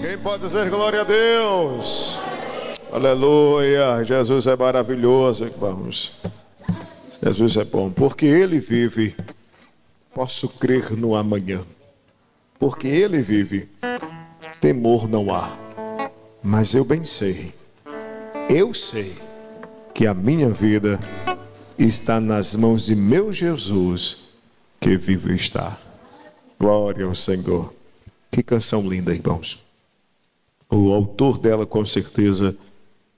Quem pode dizer glória a Deus? Aleluia, Jesus é maravilhoso, irmãos. Jesus é bom, porque Ele vive, posso crer no amanhã. Porque Ele vive, temor não há. Mas eu bem sei, eu sei que a minha vida está nas mãos de meu Jesus, que vivo está. Glória ao Senhor. Que canção linda, irmãos. O autor dela, com certeza,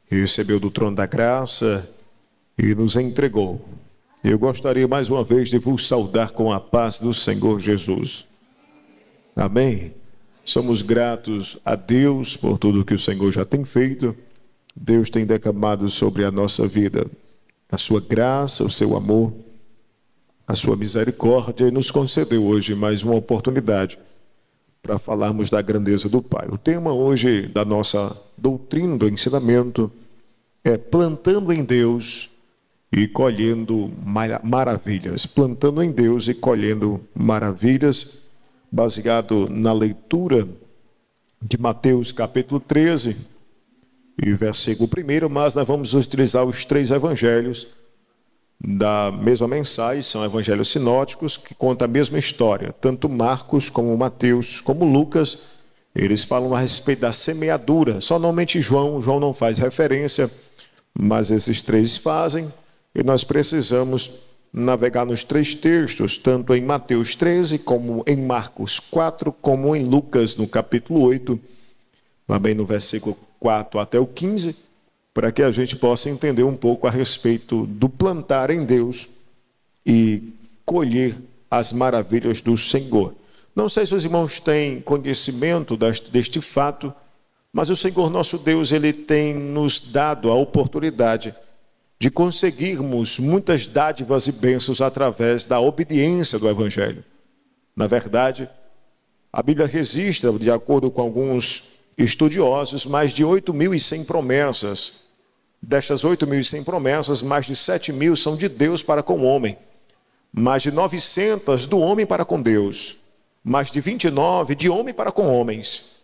recebeu do trono da graça e nos entregou. Eu gostaria mais uma vez de vos saudar com a paz do Senhor Jesus. Amém? Somos gratos a Deus por tudo que o Senhor já tem feito. Deus tem derramado sobre a nossa vida a sua graça, o seu amor, a sua misericórdia, e nos concedeu hoje mais uma oportunidade para falarmos da grandeza do Pai. O tema hoje da nossa doutrina, do ensinamento, é plantando em Deus e colhendo maravilhas. Plantando em Deus e colhendo maravilhas, baseado na leitura de Mateus capítulo 13 e versículo 1, mas nós vamos utilizar os 3 evangelhos da mesma mensagem, são evangelhos sinóticos que contam a mesma história. Tanto Marcos como Mateus como Lucas, eles falam a respeito da semeadura. Somente João não faz referência, mas esses 3 fazem, e nós precisamos navegar nos 3 textos, tanto em Mateus 13, como em Marcos 4, como em Lucas, no capítulo 8, também no versículo 4 até o 15, para que a gente possa entender um pouco a respeito do plantar em Deus e colher as maravilhas do Senhor. Não sei se os irmãos têm conhecimento deste fato, mas o Senhor nosso Deus, Ele tem nos dado a oportunidade de conseguirmos muitas dádivas e bênçãos através da obediência do Evangelho. Na verdade, a Bíblia registra, de acordo com alguns estudiosos, mais de 8.100 promessas. Destas 8.100 promessas, mais de 7.000 são de Deus para com o homem, mais de 900 do homem para com Deus, mais de 29 de homem para com homens,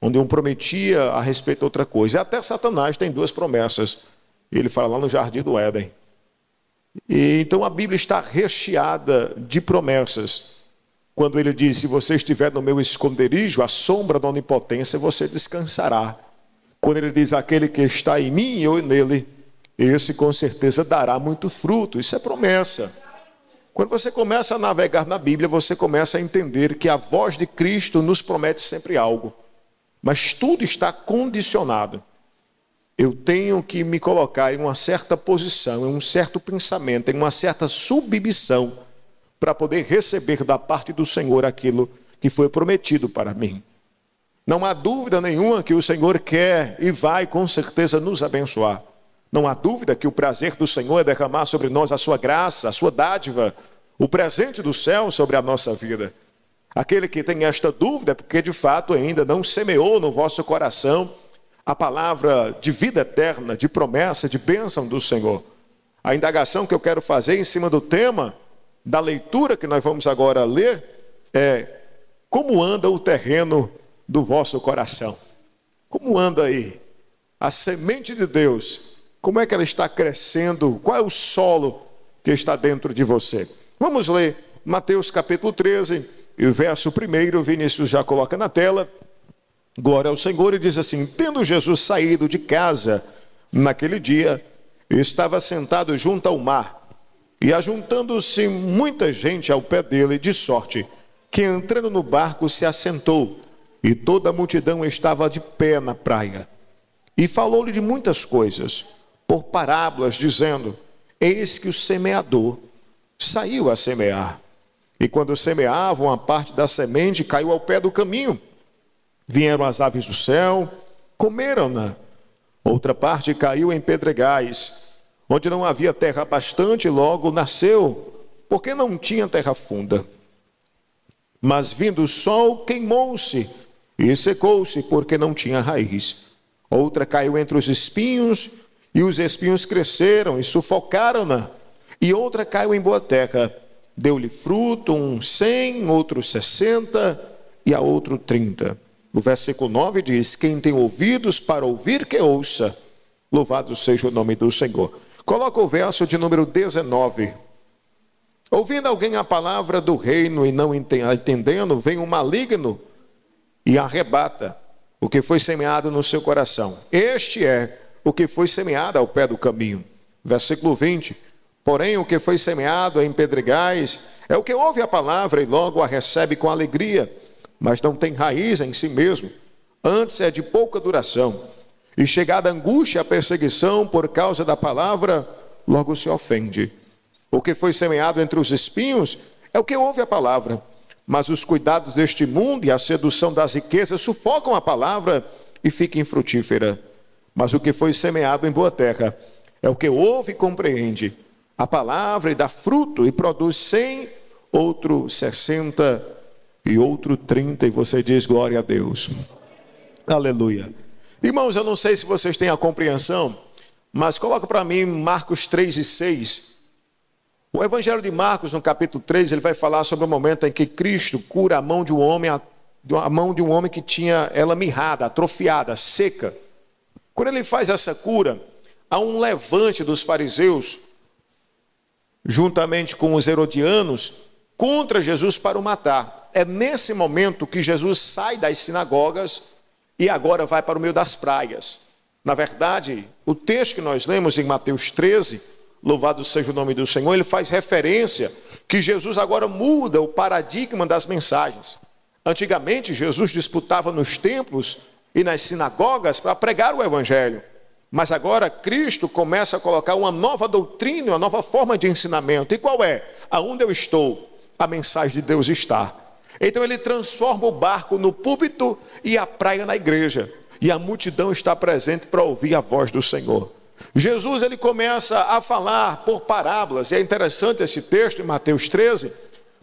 onde um prometia a respeito de outra coisa. E até Satanás tem 2 promessas. Ele fala lá no Jardim do Éden. E então a Bíblia está recheada de promessas. Quando ele diz: se você estiver no meu esconderijo, à sombra da onipotência, você descansará. Quando ele diz: aquele que está em mim e eu nele, esse com certeza dará muito fruto. Isso é promessa. Quando você começa a navegar na Bíblia, você começa a entender que a voz de Cristo nos promete sempre algo. Mas tudo está condicionado. Eu tenho que me colocar em uma certa posição, em um certo pensamento, em uma certa submissão, para poder receber da parte do Senhor aquilo que foi prometido para mim. Não há dúvida nenhuma que o Senhor quer e vai com certeza nos abençoar. Não há dúvida que o prazer do Senhor é derramar sobre nós a sua graça, a sua dádiva, o presente do céu sobre a nossa vida. Aquele que tem esta dúvida é porque de fato ainda não semeou no vosso coração a palavra de vida eterna, de promessa, de bênção do Senhor. A indagação que eu quero fazer em cima do tema da leitura que nós vamos agora ler é: como anda o terreno do vosso coração? Como anda aí a semente de Deus? Como é que ela está crescendo? Qual é o solo que está dentro de você? Vamos ler Mateus capítulo 13 e o verso 1. Vinícius já coloca na tela. Glória ao Senhor. E diz assim: tendo Jesus saído de casa naquele dia, estava sentado junto ao mar, e ajuntando-se muita gente ao pé dele, de sorte que entrando no barco se assentou, e toda a multidão estava de pé na praia. E falou-lhe de muitas coisas, por parábolas, dizendo: eis que o semeador saiu a semear. E quando semeavam, a parte da semente caiu ao pé do caminho. Vieram as aves do céu, comeram-na. Outra parte caiu em pedregais, onde não havia terra bastante, e logo nasceu, porque não tinha terra funda. Mas vindo o sol, queimou-se e secou-se, porque não tinha raiz. Outra caiu entre os espinhos, e os espinhos cresceram e sufocaram-na. E outra caiu em boa terra, deu-lhe fruto, 100, outro 60 e a outro 30. No versículo 9 diz: quem tem ouvidos para ouvir, que ouça. Louvado seja o nome do Senhor. Coloca o verso de número 19. Ouvindo alguém a palavra do reino e não entendendo, vem um maligno e arrebata o que foi semeado no seu coração. Este é o que foi semeado ao pé do caminho. Versículo 20. Porém, o que foi semeado em pedregais é o que ouve a palavra e logo a recebe com alegria, mas não tem raiz em si mesmo. Antes é de pouca duração. E chegada a angústia e a perseguição por causa da palavra, logo se ofende. O que foi semeado entre os espinhos é o que ouve a palavra. Mas os cuidados deste mundo e a sedução das riquezas sufocam a palavra e fica infrutífera. Mas o que foi semeado em boa terra é o que ouve e compreende a palavra e dá fruto e produz 100, outro 60 e outro 30. E você diz glória a Deus. Aleluia. Irmãos, eu não sei se vocês têm a compreensão, mas coloca para mim Marcos 3 e 6. O Evangelho de Marcos, no capítulo 3, ele vai falar sobre o momento em que Cristo cura a mão de um homem que tinha ela mirrada, atrofiada, seca. Quando ele faz essa cura, há um levante dos fariseus, juntamente com os herodianos, contra Jesus para o matar. É nesse momento que Jesus sai das sinagogas e agora vai para o meio das praias. Na verdade, o texto que nós lemos em Mateus 13, louvado seja o nome do Senhor, ele faz referência que Jesus agora muda o paradigma das mensagens. Antigamente, Jesus disputava nos templos e nas sinagogas para pregar o Evangelho. Mas agora Cristo começa a colocar uma nova doutrina, uma nova forma de ensinamento. E qual é? Aonde eu estou, a mensagem de Deus está. Então ele transforma o barco no púlpito e a praia na igreja. E a multidão está presente para ouvir a voz do Senhor. Jesus ele começa a falar por parábolas. E é interessante esse texto em Mateus 13,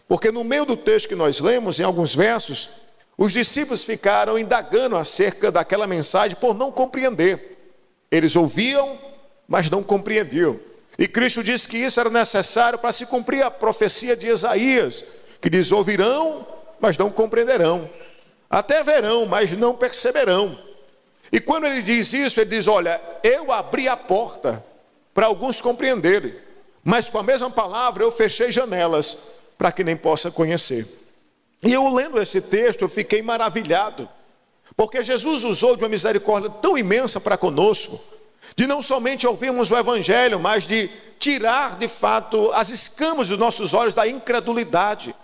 porque no meio do texto que nós lemos, em alguns versos, os discípulos ficaram indagando acerca daquela mensagem por não compreender. Eles ouviam, mas não compreendiam. E Cristo disse que isso era necessário para se cumprir a profecia de Isaías, que diz: ouvirão, mas não compreenderão. Até verão, mas não perceberão. E quando ele diz isso, ele diz: olha, eu abri a porta para alguns compreenderem, mas com a mesma palavra eu fechei janelas para que nem possa conhecer. E eu lendo esse texto, eu fiquei maravilhado, porque Jesus usou de uma misericórdia tão imensa para conosco, de não somente ouvirmos o Evangelho, mas de tirar de fato as escamas dos nossos olhos da incredulidade,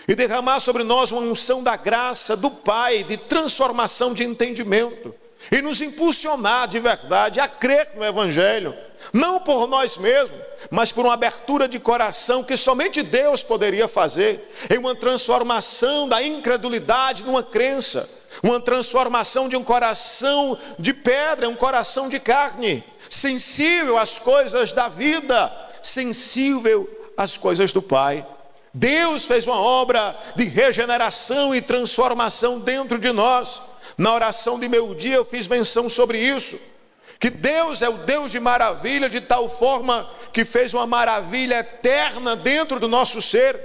e derramar sobre nós uma unção da graça do Pai, de transformação de entendimento, e nos impulsionar de verdade a crer no Evangelho, não por nós mesmos, mas por uma abertura de coração que somente Deus poderia fazer, em uma transformação da incredulidade numa crença, uma transformação de um coração de pedra, um coração de carne, sensível às coisas da vida, sensível às coisas do Pai. Deus fez uma obra de regeneração e transformação dentro de nós. Na oração de meu dia eu fiz menção sobre isso, que Deus é o Deus de maravilha, de tal forma que fez uma maravilha eterna dentro do nosso ser,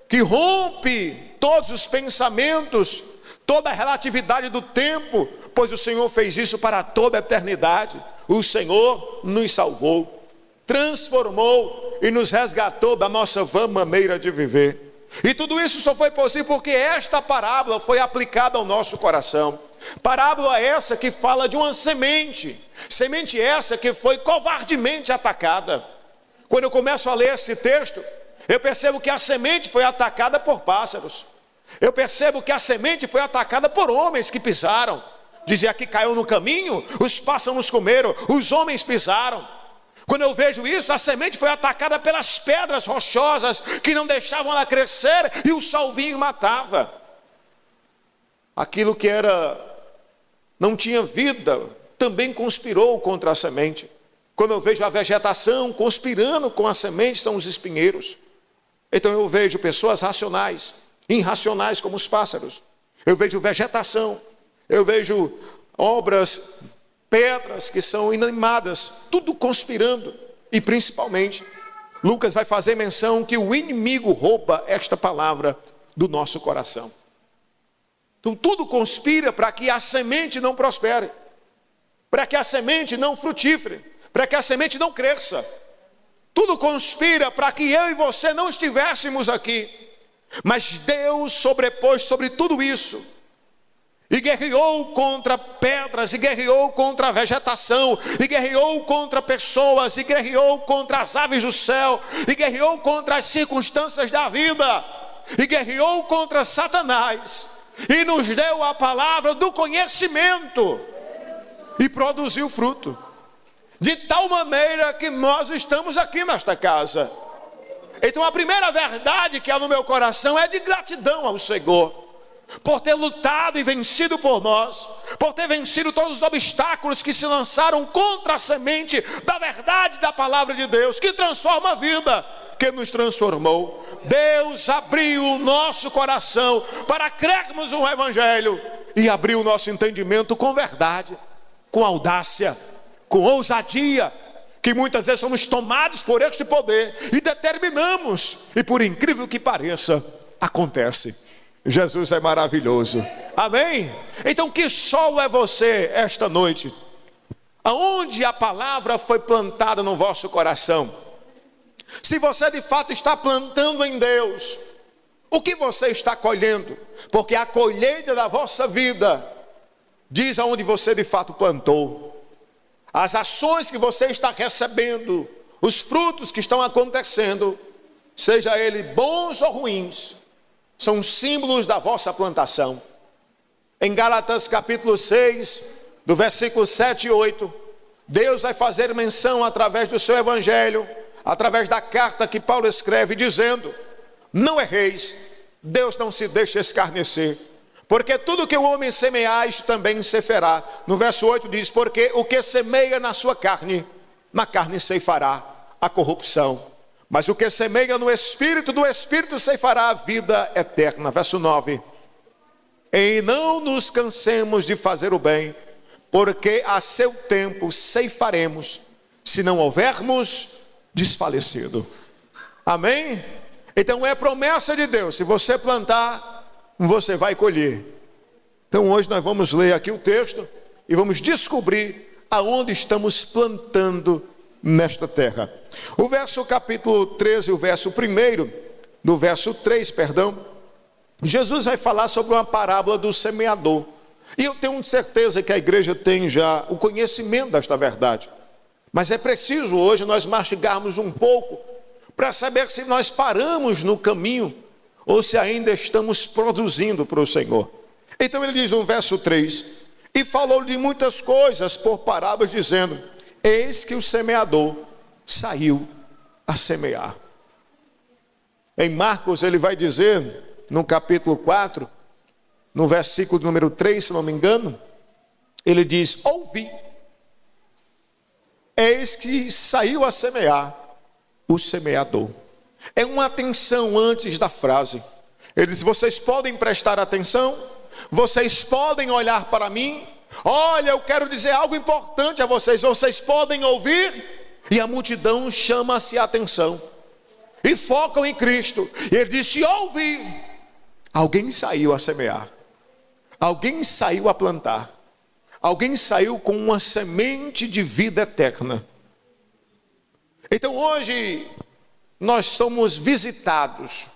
que rompe todos os pensamentos, toda a relatividade do tempo, pois o Senhor fez isso para toda a eternidade. O Senhor nos salvou, transformou e nos resgatou da nossa vã maneira de viver. E tudo isso só foi possível porque esta parábola foi aplicada ao nosso coração. Parábola essa que fala de uma semente, semente essa que foi covardemente atacada. Quando eu começo a ler esse texto, eu percebo que a semente foi atacada por pássaros. Eu percebo que a semente foi atacada por homens que pisaram. Dizia que caiu no caminho, os pássaros comeram, os homens pisaram. Quando eu vejo isso, a semente foi atacada pelas pedras rochosas que não deixavam ela crescer e o salvinho matava. Aquilo que não tinha vida também conspirou contra a semente. Quando eu vejo a vegetação conspirando com a semente, são os espinheiros. Então eu vejo pessoas racionais, irracionais como os pássaros. Eu vejo vegetação, eu vejo obras, pedras que são inanimadas, tudo conspirando. E principalmente, Lucas vai fazer menção que o inimigo rouba esta palavra do nosso coração. Então tudo conspira para que a semente não prospere, para que a semente não frutífere, para que a semente não cresça. Tudo conspira para que eu e você não estivéssemos aqui. Mas Deus sobrepôs sobre tudo isso e guerreou contra pedras, e guerreou contra a vegetação, e guerreou contra pessoas, e guerreou contra as aves do céu, e guerreou contra as circunstâncias da vida, e guerreou contra Satanás, e nos deu a palavra do conhecimento, e produziu fruto, de tal maneira que nós estamos aqui nesta casa. Então a primeira verdade que há no meu coração é de gratidão ao Senhor, por ter lutado e vencido por nós, por ter vencido todos os obstáculos que se lançaram contra a semente da verdade da palavra de Deus, que transforma a vida, que nos transformou. Deus abriu o nosso coração para crermos no Evangelho e abriu o nosso entendimento com verdade, com audácia, com ousadia, que muitas vezes somos tomados por este poder e determinamos, e por incrível que pareça, acontece. Jesus é maravilhoso, amém? Então que solo é você esta noite, aonde a palavra foi plantada no vosso coração? Se você de fato está plantando em Deus, o que você está colhendo? Porque a colheita da vossa vida diz aonde você de fato plantou. As ações que você está recebendo, os frutos que estão acontecendo, seja ele bons ou ruins, são símbolos da vossa plantação. Em Gálatas capítulo 6, do versículo 7 e 8, Deus vai fazer menção através do seu evangelho, através da carta que Paulo escreve, dizendo: não erreis, Deus não se deixa escarnecer, porque tudo que o homem semear, isto também se fará. No verso 8 diz: porque o que semeia na sua carne, na carne ceifará a corrupção. Mas o que semeia no Espírito, do Espírito ceifará a vida eterna. Verso 9. E não nos cansemos de fazer o bem, porque a seu tempo ceifaremos, se não houvermos desfalecido. Amém? Então é promessa de Deus, se você plantar, você vai colher. Então hoje nós vamos ler aqui o texto e vamos descobrir aonde estamos plantando nesta terra. O verso capítulo 13, o verso 1, do verso 3, Jesus vai falar sobre uma parábola do semeador. E eu tenho certeza que a igreja tem já o conhecimento desta verdade. Mas é preciso hoje nós mastigarmos um pouco para saber se nós paramos no caminho ou se ainda estamos produzindo para o Senhor. Então ele diz no verso 3: e falou de muitas coisas por parábolas, dizendo: eis que o semeador saiu a semear. Em Marcos ele vai dizer, no capítulo 4, no versículo número 3, se não me engano, ele diz: ouvi, eis que saiu a semear o semeador. É uma atenção antes da frase. Ele diz: vocês podem prestar atenção, vocês podem olhar para mim. Olha, eu quero dizer algo importante a vocês, vocês podem ouvir. E a multidão chama-se a atenção e focam em Cristo. E ele disse: ouvi. Alguém saiu a semear, alguém saiu a plantar, alguém saiu com uma semente de vida eterna. Então hoje nós somos visitados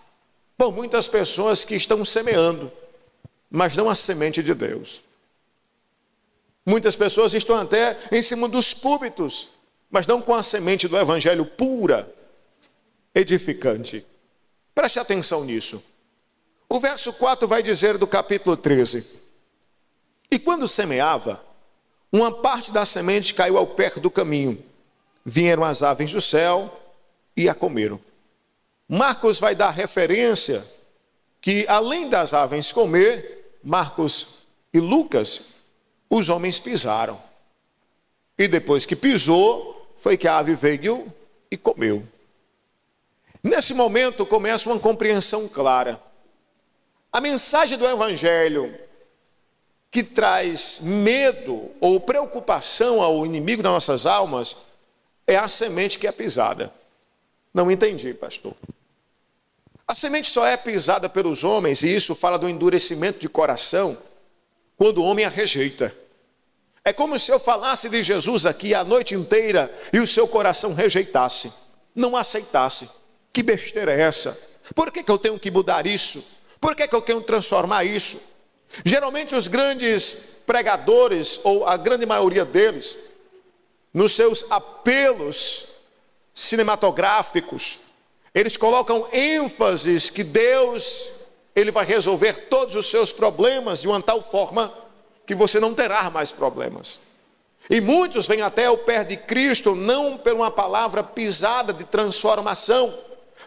por muitas pessoas que estão semeando, mas não a semente de Deus. Muitas pessoas estão até em cima dos púlpitos, mas não com a semente do evangelho pura, edificante. Preste atenção nisso. O verso 4 vai dizer do capítulo 13: e quando semeava, uma parte da semente caiu ao pé do caminho. Vieram as aves do céu e a comeram. Marcos vai dar referência que, além das aves comer, Marcos e Lucas, os homens pisaram. E depois que pisou, foi que a ave veio e comeu. Nesse momento começa uma compreensão clara. A mensagem do evangelho que traz medo ou preocupação ao inimigo das nossas almas é a semente que é pisada. Não entendi, pastor. A semente só é pisada pelos homens, e isso fala do endurecimento de coração, quando o homem a rejeita. É como se eu falasse de Jesus aqui a noite inteira e o seu coração rejeitasse, não aceitasse. Que besteira é essa? Por que eu tenho que mudar isso? Por que eu tenho que transformar isso? Geralmente os grandes pregadores, ou a grande maioria deles, nos seus apelos cinematográficos, eles colocam ênfases que Deus, Ele vai resolver todos os seus problemas de uma tal forma que você não terá mais problemas. E muitos vêm até o pé de Cristo, não por uma palavra pisada de transformação,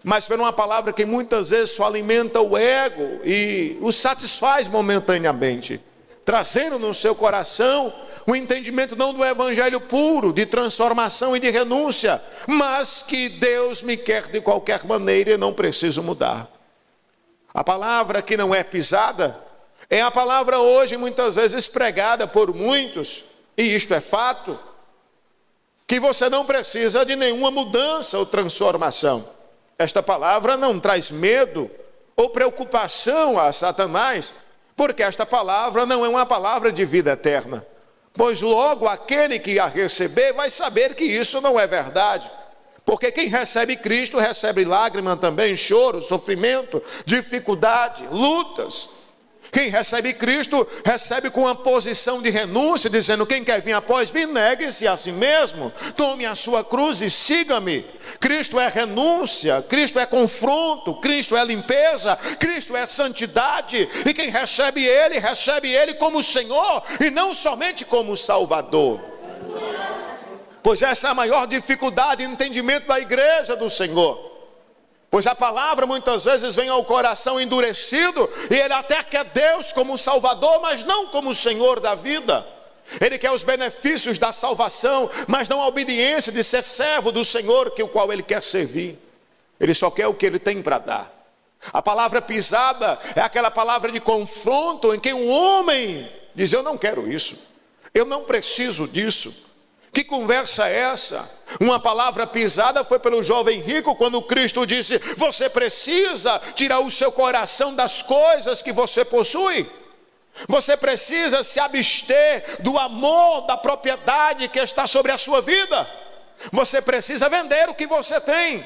mas por uma palavra que muitas vezes só alimenta o ego e o satisfaz momentaneamente, trazendo no seu coração o entendimento não do evangelho puro, de transformação e de renúncia, mas que Deus me quer de qualquer maneira e não preciso mudar. A palavra que não é pisada é a palavra hoje muitas vezes pregada por muitos, e isto é fato, que você não precisa de nenhuma mudança ou transformação. Esta palavra não traz medo ou preocupação a Satanás, porque esta palavra não é uma palavra de vida eterna. Pois logo aquele que a receber vai saber que isso não é verdade. Porque quem recebe Cristo recebe lágrima também, choro, sofrimento, dificuldade, lutas. Quem recebe Cristo recebe com uma posição de renúncia, dizendo: quem quer vir após mim, negue-se a si mesmo, tome a sua cruz e siga-me. Cristo é renúncia, Cristo é confronto, Cristo é limpeza, Cristo é santidade. E quem recebe Ele como Senhor e não somente como Salvador. Pois essa é a maior dificuldade de entendimento da igreja do Senhor. Pois a palavra muitas vezes vem ao coração endurecido, e ele até quer Deus como Salvador, mas não como Senhor da vida. Ele quer os benefícios da salvação, mas não a obediência de ser servo do Senhor, que o qual ele quer servir. Ele só quer o que ele tem para dar. A palavra pisada é aquela palavra de confronto, em que um homem diz: eu não quero isso, eu não preciso disso. Que conversa é essa? Uma palavra pisada foi pelo jovem rico, quando Cristo disse: você precisa tirar o seu coração das coisas que você possui. Você precisa se abster do amor, da propriedade que está sobre a sua vida. Você precisa vender o que você tem.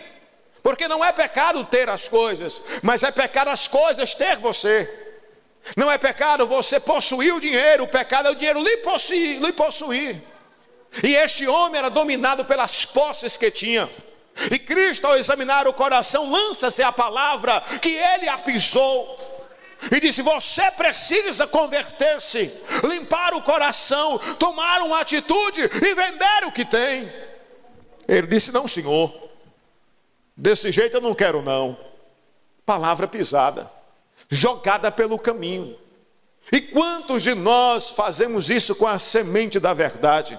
Porque não é pecado ter as coisas, mas é pecado as coisas ter você. Não é pecado você possuir o dinheiro, o pecado é o dinheiro lhe possuir. E este homem era dominado pelas posses que tinha. E Cristo, ao examinar o coração, lança-se a palavra que ele apisou. E disse: você precisa converter-se, limpar o coração, tomar uma atitude e vender o que tem. Ele disse: não, Senhor, desse jeito eu não quero não. Palavra pisada, jogada pelo caminho. E quantos de nós fazemos isso com a semente da verdade?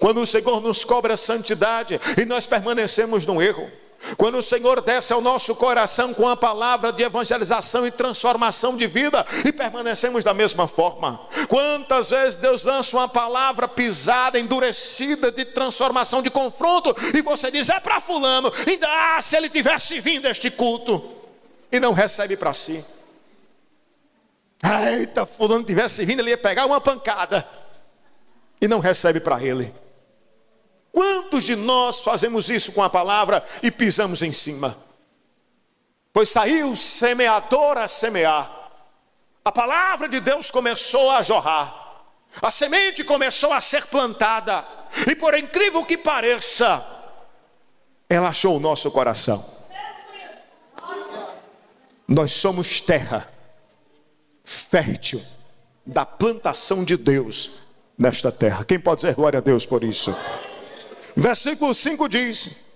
Quando o Senhor nos cobra santidade e nós permanecemos no erro. Quando o Senhor desce ao nosso coração com a palavra de evangelização e transformação de vida e permanecemos da mesma forma. Quantas vezes Deus lança uma palavra pisada, endurecida, de transformação, de confronto, e você diz: é para fulano, ainda se ele tivesse vindo a este culto, e não recebe para si. Eita, fulano tivesse vindo, ele ia pegar uma pancada. E não recebe para ele. Quantos de nós fazemos isso com a palavra e pisamos em cima? Pois saiu o semeador a semear. A palavra de Deus começou a jorrar. A semente começou a ser plantada. E por incrível que pareça, ela achou o nosso coração. Nós somos terra fértil da plantação de Deus nesta terra. Quem pode dizer glória a Deus por isso? Versículo 5 diz: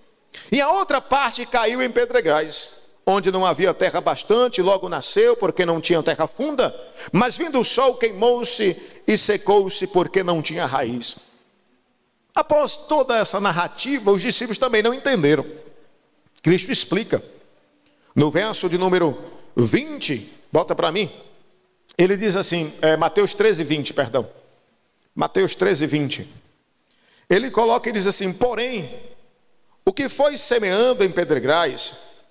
e a outra parte caiu em pedregais, onde não havia terra bastante, logo nasceu, porque não tinha terra funda, mas vindo o sol queimou-se e secou-se, porque não tinha raiz. Após toda essa narrativa, os discípulos também não entenderam. Cristo explica, no verso de número 20, bota para mim, ele diz assim, Mateus 13, 20, perdão. Mateus 13, 20. Ele coloca e diz assim: porém, o que foi semeando em pedregais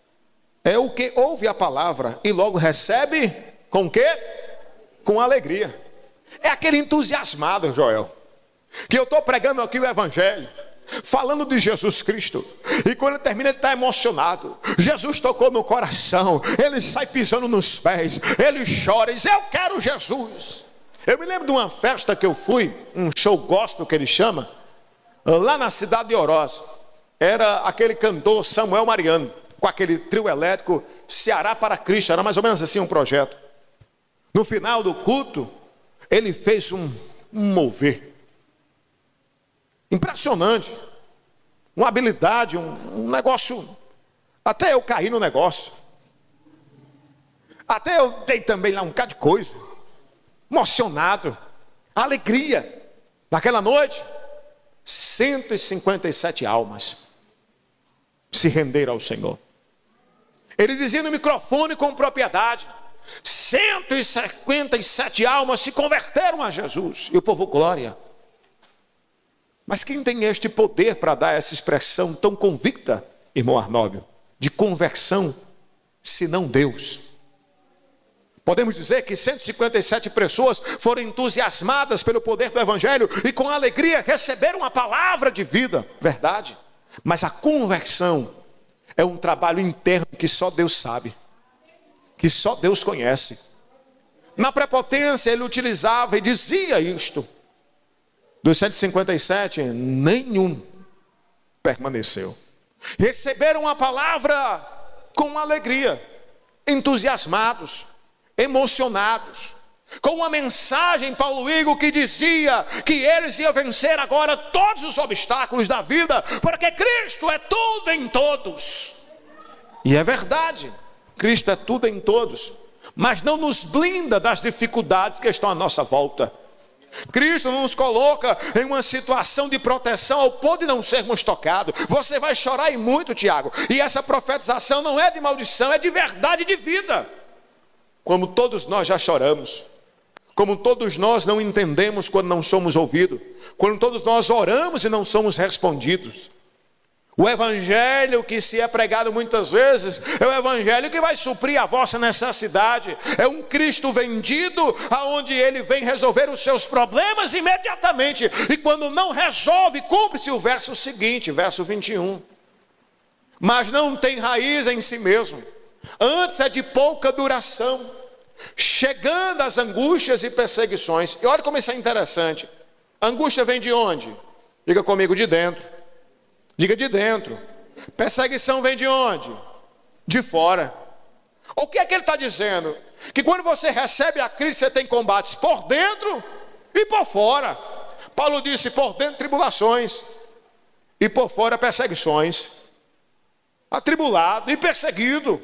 é o que ouve a palavra e logo recebe com o quê? Com alegria. É aquele entusiasmado, Joel, que eu estou pregando aqui o evangelho, falando de Jesus Cristo, e quando ele termina ele está emocionado. Jesus tocou no coração, ele sai pisando nos pés, ele chora e diz: eu quero Jesus. Eu me lembro de uma festa que eu fui, um show gospel que ele chama, lá na cidade de Oroz. Era aquele cantor Samuel Mariano, com aquele trio elétrico Ceará para Cristo, era mais ou menos assim um projeto. No final do culto, ele fez um mover impressionante, uma habilidade, um negócio, até eu caí no negócio, até eu dei também lá um bocado de coisa, emocionado, alegria. Naquela noite, 157 almas se renderam ao Senhor. Ele dizia no microfone com propriedade: 157 almas se converteram a Jesus. E o povo, glória. Mas quem tem este poder para dar essa expressão tão convicta, irmão Arnóbio, de conversão, senão Deus? Podemos dizer que 157 pessoas foram entusiasmadas pelo poder do evangelho e com alegria receberam a palavra de vida, verdade. Mas a conversão é um trabalho interno que só Deus sabe, que só Deus conhece. Na prepotência ele utilizava e dizia isto: dos 157, nenhum permaneceu. Receberam a palavra com alegria, entusiasmados, emocionados, com uma mensagem, Paulo Igor, que dizia que eles iam vencer agora todos os obstáculos da vida, porque Cristo é tudo em todos. E é verdade, Cristo é tudo em todos, mas não nos blinda das dificuldades que estão à nossa volta. Cristo não nos coloca em uma situação de proteção ao ponto de não sermos tocados. Você vai chorar e muito, Tiago, e essa profetização não é de maldição, é de verdade, de vida. Como todos nós já choramos, como todos nós não entendemos quando não somos ouvidos, quando todos nós oramos e não somos respondidos. O evangelho que se é pregado muitas vezes é o evangelho que vai suprir a vossa necessidade. É um Cristo vendido, aonde ele vem resolver os seus problemas imediatamente. E quando não resolve, cumpre-se o verso seguinte, verso 21. Mas não tem raiz em si mesmo, antes é de pouca duração, chegando às angústias e perseguições. E olha como isso é interessante. A angústia vem de onde? Diga comigo, de dentro. Diga, de dentro. Perseguição vem de onde? De fora. O que é que ele está dizendo? Que quando você recebe a Cristo, você tem combates por dentro e por fora. Paulo disse: por dentro tribulações e por fora perseguições. Atribulado e perseguido.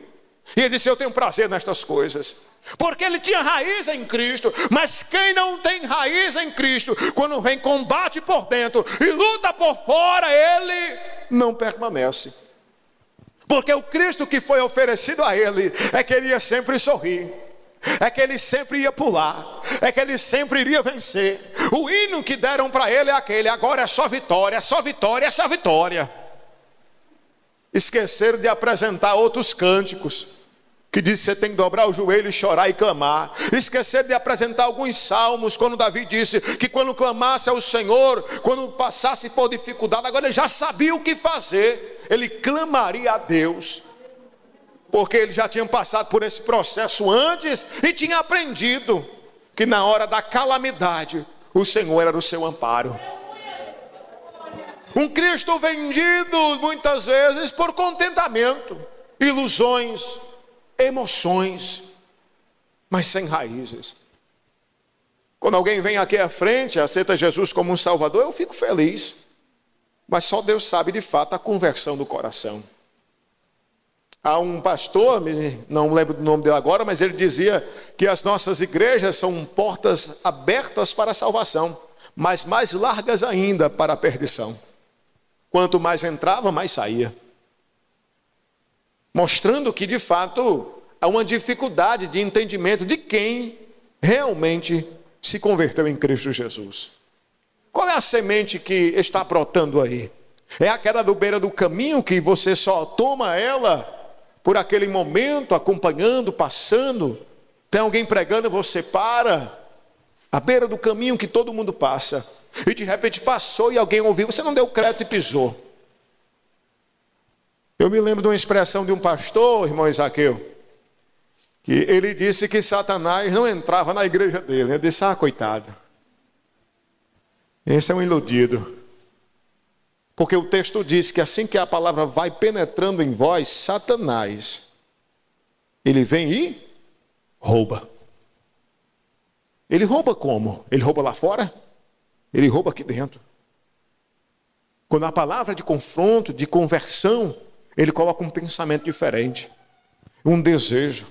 E ele disse: eu tenho prazer nestas coisas, porque ele tinha raiz em Cristo. Mas quem não tem raiz em Cristo, quando vem combate por dentro e luta por fora, ele não permanece. Porque o Cristo que foi oferecido a ele é que ele ia sempre sorrir, é que ele sempre ia pular, é que ele sempre iria vencer. O hino que deram para ele é aquele: agora é só vitória, é só vitória, é só vitória. Esqueceram de apresentar outros cânticos, que diz que você tem que dobrar o joelho e chorar e clamar. Esqueceram de apresentar alguns salmos, quando Davi disse que quando clamasse ao Senhor, quando passasse por dificuldade, agora ele já sabia o que fazer, ele clamaria a Deus, porque ele já tinha passado por esse processo antes e tinha aprendido que na hora da calamidade o Senhor era o seu amparo. Um Cristo vendido muitas vezes por contentamento, ilusões, emoções, mas sem raízes. Quando alguém vem aqui à frente, aceita Jesus como um Salvador, eu fico feliz, mas só Deus sabe de fato a conversão do coração. Há um pastor, não lembro do nome dele agora, mas ele dizia que as nossas igrejas são portas abertas para a salvação, mas mais largas ainda para a perdição. Quanto mais entrava, mais saía. Mostrando que de fato há uma dificuldade de entendimento de quem realmente se converteu em Cristo Jesus. Qual é a semente que está brotando aí? É aquela do beira do caminho que você só toma ela por aquele momento, acompanhando, passando, tem alguém pregando, você para, à beira do caminho que todo mundo passa, e de repente passou e alguém ouviu, você não deu crédito e pisou. Eu me lembro de uma expressão de um pastor, irmão Isaqueu, que ele disse que Satanás não entrava na igreja dele. Ele disse, coitado, esse é um iludido. Porque o texto diz que assim que a palavra vai penetrando em vós, Satanás, ele vem e rouba. Ele rouba como? Ele rouba lá fora? Ele rouba aqui dentro. Quando a palavra de confronto, de conversão, ele coloca um pensamento diferente, um desejo.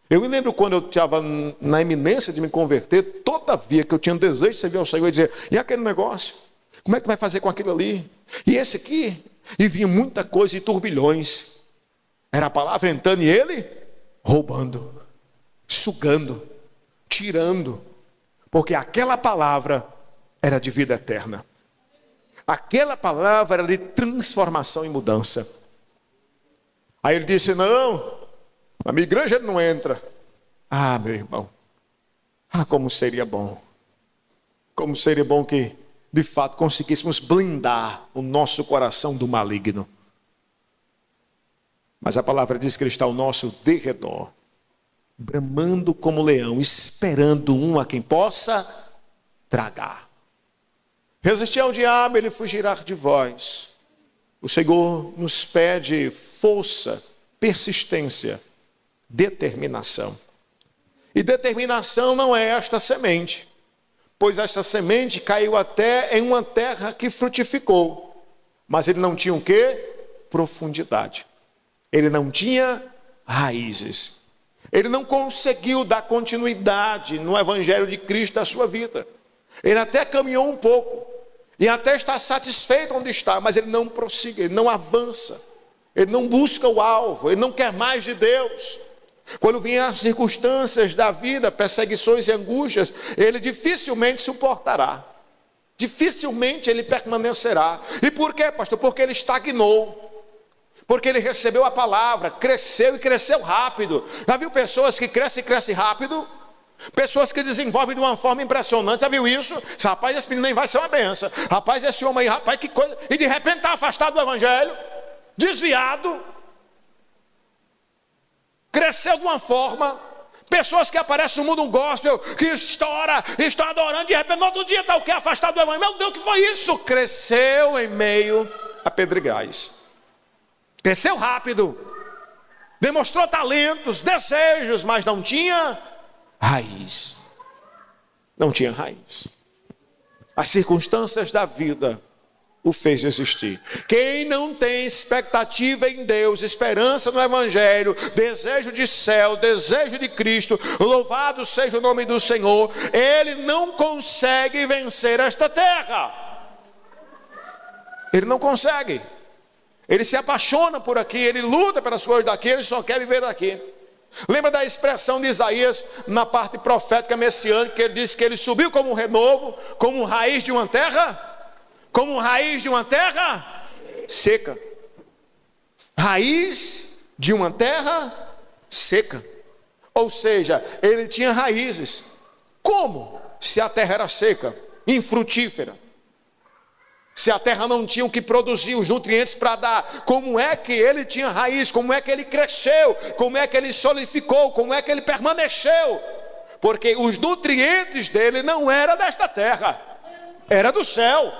Eu me lembro quando eu estava na iminência de me converter, todavia que eu tinha um desejo de servir ao Senhor e dizer, e aquele negócio? Como é que vai fazer com aquilo ali? E esse aqui? E vinha muita coisa e turbilhões. Era a palavra entrando e ele roubando, sugando, tirando. Porque aquela palavra era de vida eterna. Aquela palavra era de transformação e mudança. Aí ele disse, não, na minha igreja ele não entra. Meu irmão, como seria bom. Como seria bom que, de fato, conseguíssemos blindar o nosso coração do maligno. Mas a palavra diz que ele está ao nosso derredor, bramando como leão, esperando um a quem possa tragar. Resistir ao diabo, ele fugirá de vós. O Senhor nos pede força, persistência, determinação. E determinação não é esta semente, pois esta semente caiu até em uma terra que frutificou, mas ele não tinha o quê? Profundidade. Ele não tinha raízes. Ele não conseguiu dar continuidade no evangelho de Cristo da sua vida. Ele até caminhou um pouco, e até está satisfeito onde está, mas ele não prossiga, ele não avança, ele não busca o alvo, ele não quer mais de Deus. Quando vinham as circunstâncias da vida, perseguições e angústias, ele dificilmente suportará, dificilmente ele permanecerá. E por quê, pastor? Porque ele estagnou, porque ele recebeu a palavra, cresceu e cresceu rápido. Já viu pessoas que crescem e crescem rápido? Pessoas que desenvolvem de uma forma impressionante. Já viu isso? Rapaz, esse menino nem vai ser uma benção. Rapaz, esse homem aí, rapaz, que coisa. E de repente está afastado do evangelho, desviado, cresceu de uma forma. Pessoas que aparecem no mundo gospel, que estoura, estão adorando, de repente no outro dia está o que? Afastado do evangelho. Meu Deus, o que foi isso? Cresceu em meio a pedregais. Cresceu rápido, demonstrou talentos, desejos, mas não tinha raiz. Não tinha raiz. As circunstâncias da vida o fez existir. Quem não tem expectativa em Deus, esperança no evangelho, desejo de céu, desejo de Cristo, louvado seja o nome do Senhor, ele não consegue vencer esta terra. Ele não consegue. Ele se apaixona por aqui, ele luta pelas coisas daqui, ele só quer viver daqui. Lembra da expressão de Isaías na parte profética messiânica, que ele disse que ele subiu como um renovo, como raiz de uma terra? Como raiz de uma terra seca. Raiz de uma terra seca. Ou seja, ele tinha raízes. Como? Se a terra era seca, infrutífera. Se a terra não tinha o que produzir, os nutrientes para dar, como é que ele tinha raiz? Como é que ele cresceu? Como é que ele solidificou? Como é que ele permaneceu? Porque os nutrientes dele não eram desta terra, era do céu.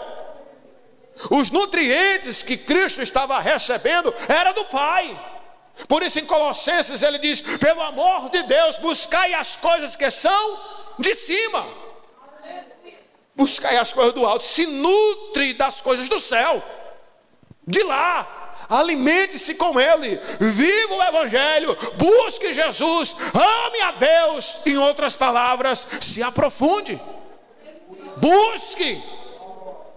Os nutrientes que Cristo estava recebendo era do Pai. Por isso em Colossenses ele diz, pelo amor de Deus, buscai as coisas que são de cima. Buscai as coisas do alto, se nutre das coisas do céu, de lá, alimente-se com ele, viva o evangelho, busque Jesus, ame a Deus, em outras palavras, se aprofunde, busque,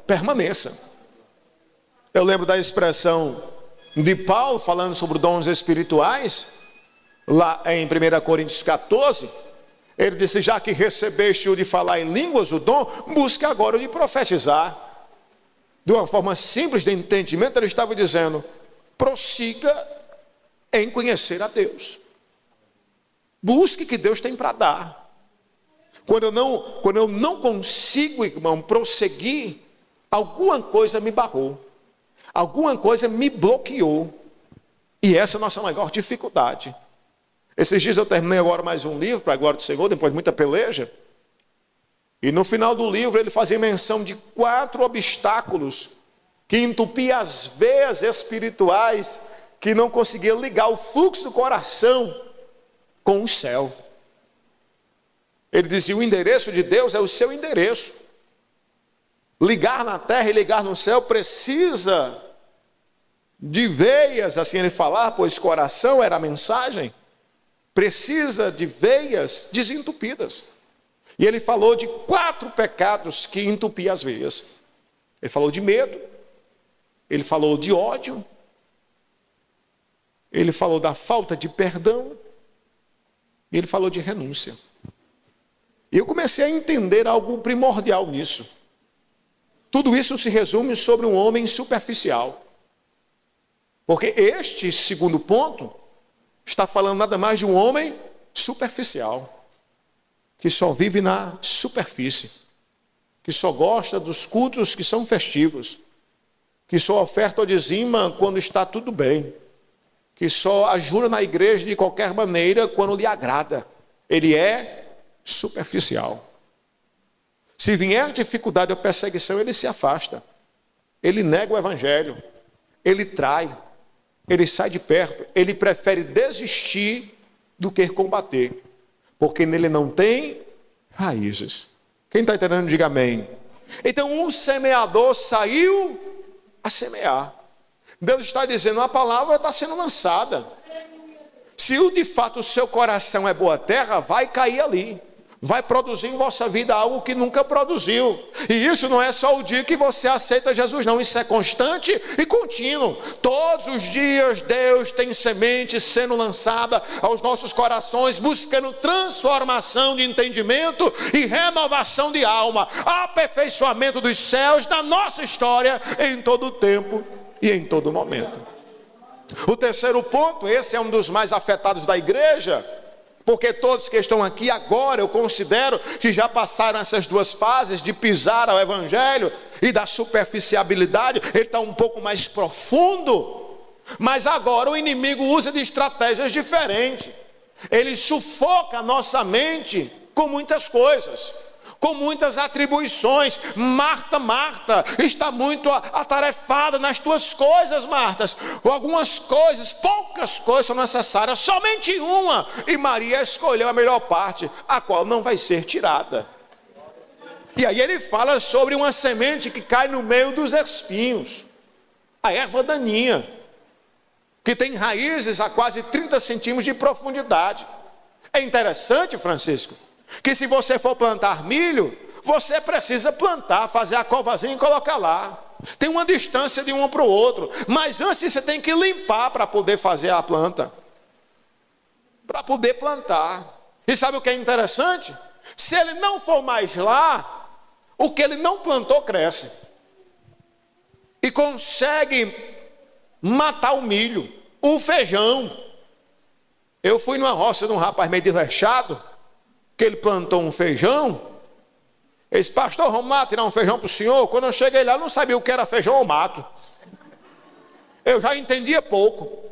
permaneça. Eu lembro da expressão de Paulo falando sobre dons espirituais, lá em 1 Coríntios 14, ele disse, já que recebeste o de falar em línguas, o dom, busque agora o de profetizar. De uma forma simples de entendimento, ele estava dizendo, prossiga em conhecer a Deus. Busque o que Deus tem para dar. Quando eu não consigo, irmão, prosseguir, alguma coisa me barrou. Alguma coisa me bloqueou. E essa é a nossa maior dificuldade. Esses dias eu terminei agora mais um livro, para a glória do Senhor, depois de muita peleja. E no final do livro ele fazia menção de 4 obstáculos que entupiam as veias espirituais, que não conseguia ligar o fluxo do coração com o céu. Ele dizia: o endereço de Deus é o seu endereço. Ligar na terra e ligar no céu precisa de veias, assim ele falava, pois coração era a mensagem. Precisa de veias desentupidas. E ele falou de 4 pecados que entupiam as veias. Ele falou de medo, ele falou de ódio, ele falou da falta de perdão, e ele falou de renúncia. E eu comecei a entender algo primordial nisso. Tudo isso se resume sobre um homem superficial. Porque este segundo ponto está falando nada mais de um homem superficial, que só vive na superfície, que só gosta dos cultos que são festivos, que só oferta ou dizima quando está tudo bem, que só ajuda na igreja de qualquer maneira quando lhe agrada. Ele é superficial. Se vier dificuldade ou perseguição, ele se afasta. Ele nega o evangelho. Ele trai. Ele sai de perto. Ele prefere desistir do que combater. Porque nele não tem raízes. Quem está entendendo, diga amém. Então um semeador saiu a semear. Deus está dizendo: a palavra está sendo lançada. Se de fato o seu coração é boa terra, vai cair ali. Vai produzir em vossa vida algo que nunca produziu. E isso não é só o dia que você aceita Jesus, não. Isso é constante e contínuo. Todos os dias Deus tem semente sendo lançada aos nossos corações, buscando transformação de entendimento e renovação de alma, aperfeiçoamento dos céus na nossa história em todo o tempo e em todo momento. O terceiro ponto, esse é um dos mais afetados da igreja, porque todos que estão aqui agora, eu considero que já passaram essas 2 fases de pisar ao evangelho e da superficialidade. Ele está um pouco mais profundo, mas agora o inimigo usa de estratégias diferentes. Ele sufoca a nossa mente com muitas coisas, com muitas atribuições. Marta, está muito atarefada nas tuas coisas, Marta. Algumas coisas, poucas coisas são necessárias, somente uma. E Maria escolheu a melhor parte, a qual não vai ser tirada. E aí ele fala sobre uma semente que cai no meio dos espinhos, a erva daninha, que tem raízes a quase 30 centímetros de profundidade. É interessante, Francisco, que se você for plantar milho, você precisa plantar, fazer a covazinha e colocar lá. Tem uma distância de um para o outro. Mas antes você tem que limpar para poder fazer a planta. Para poder plantar. E sabe o que é interessante? Se ele não for mais lá, o que ele não plantou cresce. E consegue matar o milho, o feijão. Eu fui numa roça de um rapaz meio desleixado, que ele plantou um feijão. Ele disse: pastor, vamos lá tirar um feijão para o senhor. Quando eu cheguei lá, eu não sabia o que era feijão ou mato. Eu já entendia pouco.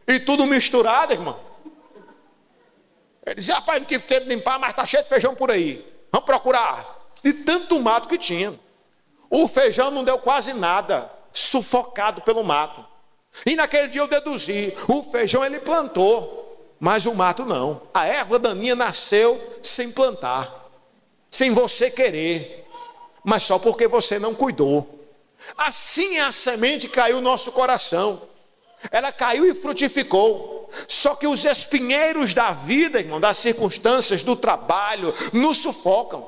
E tudo misturado, irmão. Ele dizia: rapaz, não tive tempo de limpar, mas está cheio de feijão por aí. Vamos procurar. De tanto mato que tinha. O feijão não deu quase nada, sufocado pelo mato. E naquele dia eu deduzi: o feijão ele plantou, mas o mato não. A erva daninha nasceu sem plantar, sem você querer, mas só porque você não cuidou. Assim a semente caiu no nosso coração. Ela caiu e frutificou. Só que os espinheiros da vida, irmão, das circunstâncias, do trabalho, nos sufocam.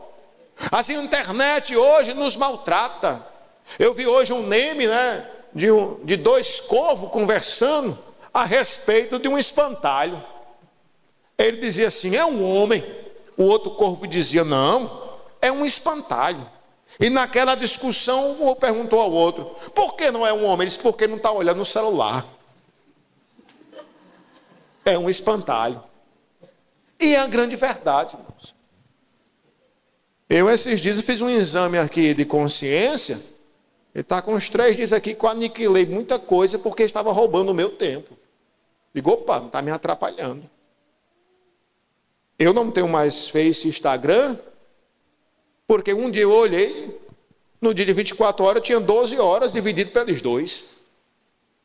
A internet hoje nos maltrata. Eu vi hoje um meme, de 2 corvos conversando a respeito de um espantalho. Ele dizia assim: é um homem. O outro corvo dizia: não, é um espantalho. E naquela discussão, um perguntou ao outro: por que não é um homem? Ele disse: porque não está olhando no celular. É um espantalho. E é a grande verdade, irmãos. Eu, esses dias, fiz um exame aqui de consciência. Ele está com uns 3 dias aqui que eu aniquilei muita coisa porque estava roubando o meu tempo. Digo, opa, não está me atrapalhando. Eu não tenho mais Face e Instagram, porque um dia eu olhei, no dia de 24 horas, eu tinha 12 horas dividido pelos 2.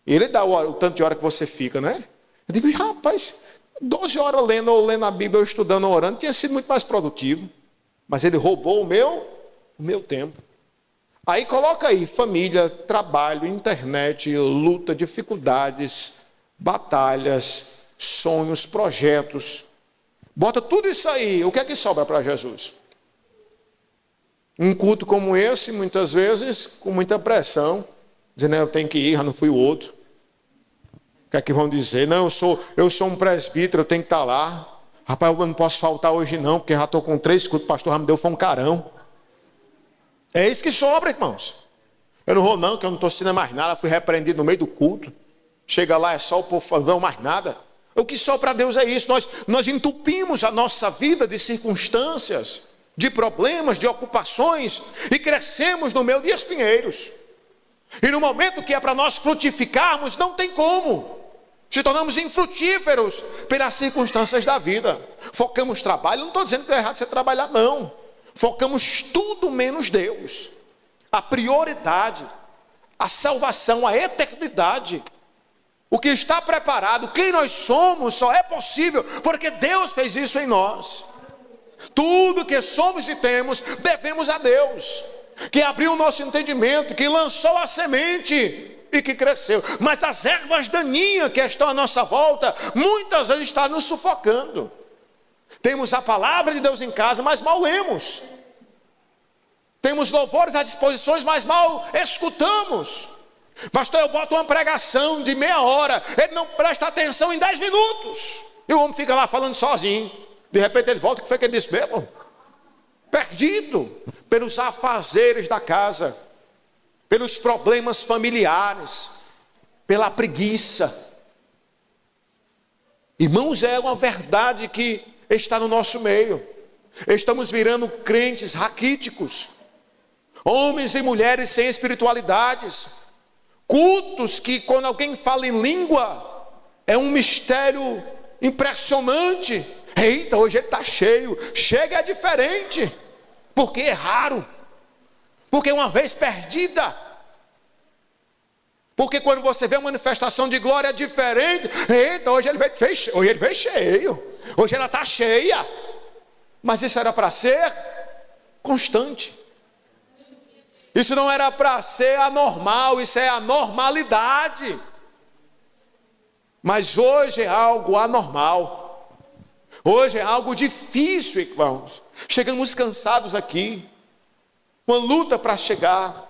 E ele dá o tanto de hora que você fica, né? Eu digo, rapaz, 12 horas lendo a Bíblia, ou estudando, ou orando, tinha sido muito mais produtivo. Mas ele roubou o meu tempo. Aí coloca aí, família, trabalho, internet, luta, dificuldades, batalhas, sonhos, projetos. Bota tudo isso aí, o que é que sobra para Jesus? Um culto como esse, muitas vezes, com muita pressão, dizendo, eu tenho que ir, já não fui o outro. O que é que vão dizer? Não, eu sou um presbítero, eu tenho que estar lá. Rapaz, eu não posso faltar hoje não, porque já estou com 3 cultos, o pastor já me deu um carão. É isso que sobra, irmãos. Eu não vou não, que eu não estou assistindo mais nada, fui repreendido no meio do culto. Chega lá, é só o povo falando mais nada. O que sobra para Deus é isso, nós entupimos a nossa vida de circunstâncias, de problemas, de ocupações, e crescemos no meio de espinheiros. E no momento que é para nós frutificarmos, não tem como. Se tornamos infrutíferos pelas circunstâncias da vida. Focamos trabalho, não estou dizendo que é errado você trabalhar, não. Focamos tudo menos Deus. A prioridade, a salvação, a eternidade. O que está preparado, quem nós somos, só é possível porque Deus fez isso em nós. Tudo que somos e temos, devemos a Deus, que abriu o nosso entendimento, que lançou a semente e que cresceu. Mas as ervas daninhas que estão à nossa volta, muitas vezes estão nos sufocando. Temos a palavra de Deus em casa, mas mal lemos. Temos louvores à disposição, mas mal escutamos. Pastor, eu boto uma pregação de meia hora, ele não presta atenção em 10 minutos. E o homem fica lá falando sozinho. De repente ele volta, o que foi que ele disse mesmo? Perdido pelos afazeres da casa, pelos problemas familiares, pela preguiça. Irmãos, é uma verdade que está no nosso meio. Estamos virando crentes raquíticos, homens e mulheres sem espiritualidades, cultos que quando alguém fala em língua, é um mistério impressionante. Eita, hoje ele está cheio. Chega é diferente, porque é raro, porque uma vez perdida. Porque quando você vê uma manifestação de glória é diferente. Eita, hoje ele veio cheio. Hoje ela está cheia. Mas isso era para ser constante. Isso não era para ser anormal, isso é a normalidade. Mas hoje é algo anormal. Hoje é algo difícil, irmãos. Chegamos cansados aqui, uma luta para chegar.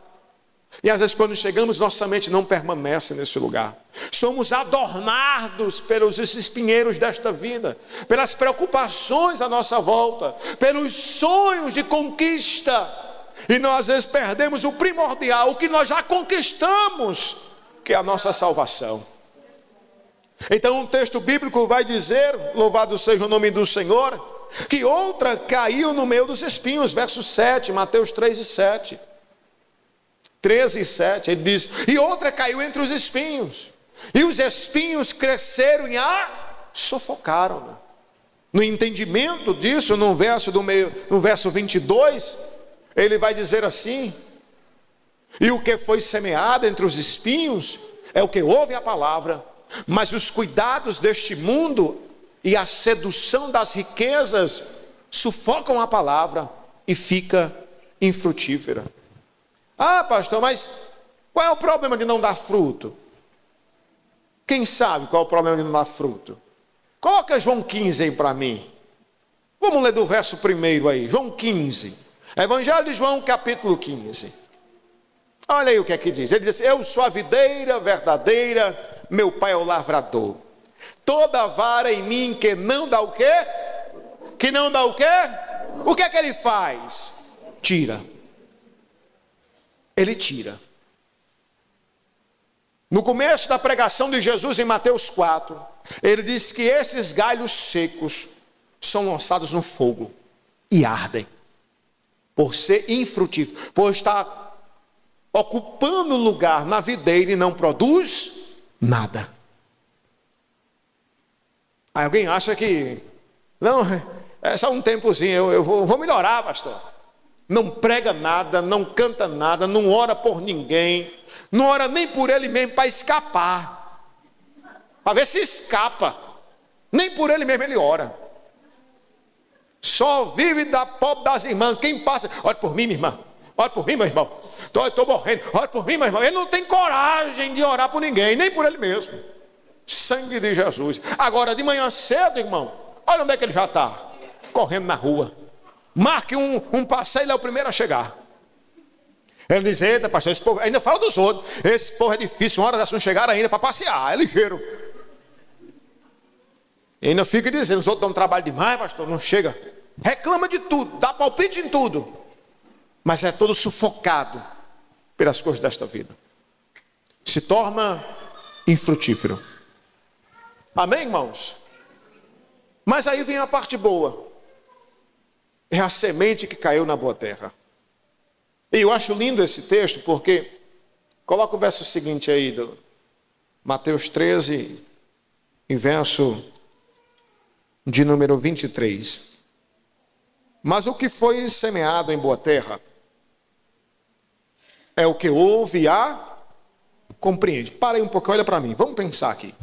E às vezes quando chegamos, nossa mente não permanece nesse lugar. Somos adornados pelos espinheiros desta vida, pelas preocupações à nossa volta, pelos sonhos de conquista. E nós às vezes perdemos o primordial, o que nós já conquistamos, que é a nossa salvação. Então o texto bíblico vai dizer, louvado seja o nome do Senhor, que outra caiu no meio dos espinhos, verso 7, Mateus 3 e 7. 13 e 7, ele diz, e outra caiu entre os espinhos, e os espinhos cresceram e a sufocaram. No entendimento disso, no verso 22, ele vai dizer assim, e o que foi semeado entre os espinhos, é o que ouve a palavra, mas os cuidados deste mundo e a sedução das riquezas sufocam a palavra e fica infrutífera. Ah, pastor, mas qual é o problema de não dar fruto? Quem sabe qual é o problema de não dar fruto? Coloca João 15 aí para mim. Vamos ler do verso 1 aí, João 15. Evangelho de João, capítulo 15. Olha aí o que é que diz. Ele diz, eu sou a videira verdadeira, meu pai é o lavrador. Toda vara em mim que não dá o quê? Que não dá o quê? O que é que ele faz? Tira. Ele tira. No começo da pregação de Jesus em Mateus 4, ele diz que esses galhos secos são lançados no fogo e ardem, por ser infrutífero, por estar ocupando lugar na videira e não produz nada. Aí alguém acha que, não, é só um tempozinho, eu vou melhorar, pastor. Não prega nada, não canta nada, não ora por ninguém, não ora nem por ele mesmo para escapar, para ver se escapa, nem por ele mesmo ele ora. Só vive da pobre das irmãs. Quem passa, olha por mim, minha irmã, olha por mim, meu irmão, estou morrendo, olha por mim, meu irmão. Ele não tem coragem de orar por ninguém, nem por ele mesmo. Sangue de Jesus. Agora de manhã cedo, irmão, olha onde é que ele já está, correndo na rua. Marque um passeio, ele é o primeiro a chegar. Ele diz, eita pastor, esse povo, ainda fala dos outros, esse povo é difícil, uma hora dessas não chegaram ainda para passear, é ligeiro. E ainda fica dizendo, os outros dão trabalho demais, pastor, não chega. Reclama de tudo, dá palpite em tudo, mas é todo sufocado pelas coisas desta vida. Se torna infrutífero. Amém, irmãos? Mas aí vem a parte boa. É a semente que caiu na boa terra. E eu acho lindo esse texto, porque coloca o verso seguinte aí, do Mateus 13, em verso de número 23. Mas o que foi semeado em boa terra é o que ouve e a compreende. Para aí um pouco, olha para mim, vamos pensar aqui.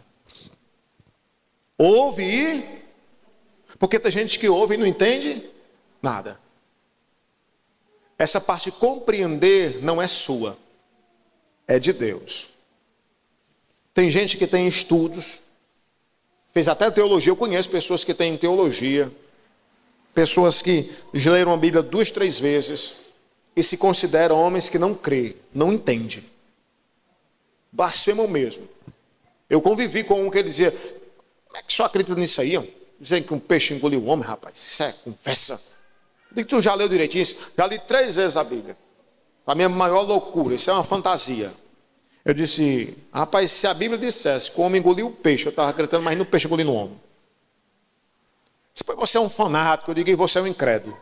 Ouve e... porque tem gente que ouve e não entende nada. Essa parte de compreender não é sua, é de Deus. Tem gente que tem estudos, fez até teologia. Eu conheço pessoas que têm teologia, pessoas que leram a Bíblia 2, 3 vezes e se consideram homens que não creem, não entendem. Blasfemam mesmo. Eu convivi com um que dizia, como é que só acredita nisso aí? Dizem que um peixe engoliu o homem, rapaz. Isso é conversa. Digo, tu já leu direitinho? Já li 3 vezes a Bíblia. A minha maior loucura, isso é uma fantasia. Eu disse, rapaz, se a Bíblia dissesse que o homem engoliu o peixe, eu estava acreditando mais no peixe engolindo o homem. Depois você é um fanático, eu digo, e você é um incrédulo.